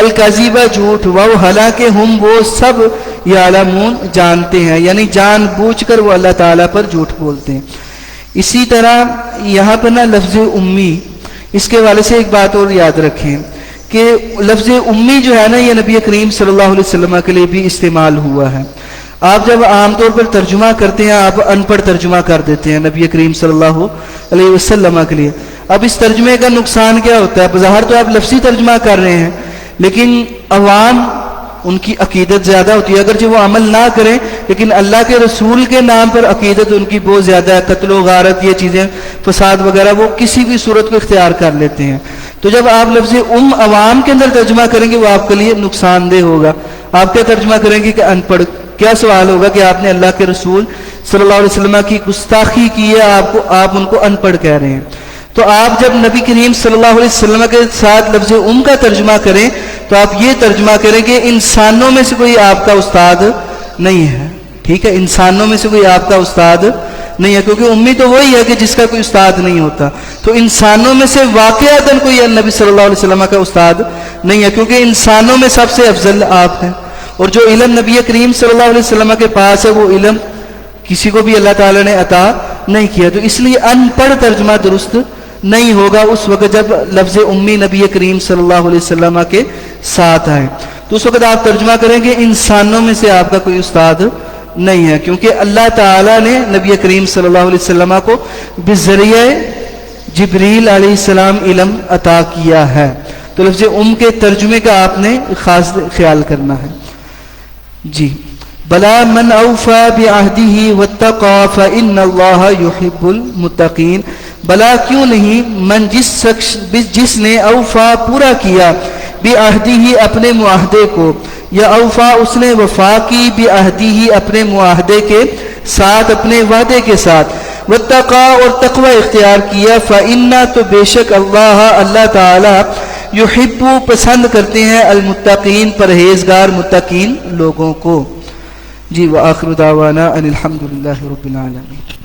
الکذیب جھوٹ، وہ حالانکہ ہم وہ سب یعلمون جانتے ہیں، یعنی جان بوجھ کر وہ اللہ تعالیٰ پر جھوٹ بولتے ہیں۔ اسی طرح یہاں پر نا لفظ امی، اس کے حوالے سے ایک بات اور یاد رکھیں کہ لفظ امی جو ہے نا یہ نبی کریم صلی اللہ علیہ وسلم کے لیے بھی استعمال ہوا ہے۔ آپ جب عام طور پر ترجمہ کرتے ہیں آپ ان پڑھ ترجمہ کر دیتے ہیں نبی کریم صلی اللہ علیہ وسلم کے لیے۔ اب اس ترجمے کا نقصان کیا ہوتا ہے؟ بظاہر تو آپ لفظی ترجمہ کر رہے ہیں، لیکن عوام ان کی عقیدت زیادہ ہوتی ہے، اگرچہ وہ عمل نہ کریں لیکن اللہ کے رسول کے نام پر عقیدت ان کی بہت زیادہ ہے، قتل و غارت، یہ چیزیں، فساد وغیرہ، وہ کسی بھی صورت کو اختیار کر لیتے ہیں۔ تو جب آپ لفظ عوام کے اندر ترجمہ کریں گے وہ آپ کے لیے نقصان دہ ہوگا۔ آپ کیا ترجمہ کریں گے کہ ان پڑھ؟ کیا سوال ہوگا کہ آپ نے اللہ کے رسول صلی اللہ علیہ وسلم کی گستاخی کی ہے، آپ ان کو ان پڑھ کہہ رہے ہیں۔ تو آپ جب نبی کریم صلی اللہ علیہ وسلم کے ساتھ لفظ کا ترجمہ کریں تو آپ یہ ترجمہ کریں کہ انسانوں میں سے کوئی آپ کا استاد نہیں ہے، ٹھیک ہے؟ انسانوں میں سے کوئی آپ کا استاد نہیں ہے، کیونکہ امی تو وہی ہے کہ جس کا کوئی استاد نہیں ہوتا، تو انسانوں میں سے واقعتاً کوئی نبی صلی اللہ علیہ وسلم کا استاد نہیں ہے، کیونکہ انسانوں میں سب سے افضل آپ ہیں، اور جو علم نبی کریم صلی اللہ علیہ وسلم کے پاس ہے وہ علم کسی کو بھی اللہ تعالیٰ نے عطا نہیں کیا، تو اس لیے ان پڑھ ترجمہ درست نہیں ہوگا اس وقت جب لفظ امی نبی کریم صلی اللہ علیہ وسلم کے ساتھ آئے، تو اس وقت آپ ترجمہ کریں کہ انسانوں میں سے آپ کا کوئی استاد نہیں ہے، کیونکہ اللہ تعالیٰ نے نبی کریم صلی اللہ علیہ وسلم کو بذریعہ جبریل علیہ السلام علم عطا کیا ہے۔ تو لفظ کے ترجمے کا آپ نے خاص خیال کرنا ہے۔ جی بلا من اوفا بعہدہ واتقا فإن اللہ یحب المتقین، بلا کیوں نہیں، من جس نے اوفا پورا کیا، بعہدہ اپنے معاہدے کو، یا اوفا اس نے وفا کی، بعہدہ اپنے معاہدے کے ساتھ، اپنے وعدے کے ساتھ، واتقا اور تقوی اختیار کیا، فإن تو بے شک اللہ تعالی یحب پسند کرتے ہیں المتقین پرہیزگار متقین لوگوں کو۔ جی وآخر دعوانا ان الحمد للہ رب العالمین۔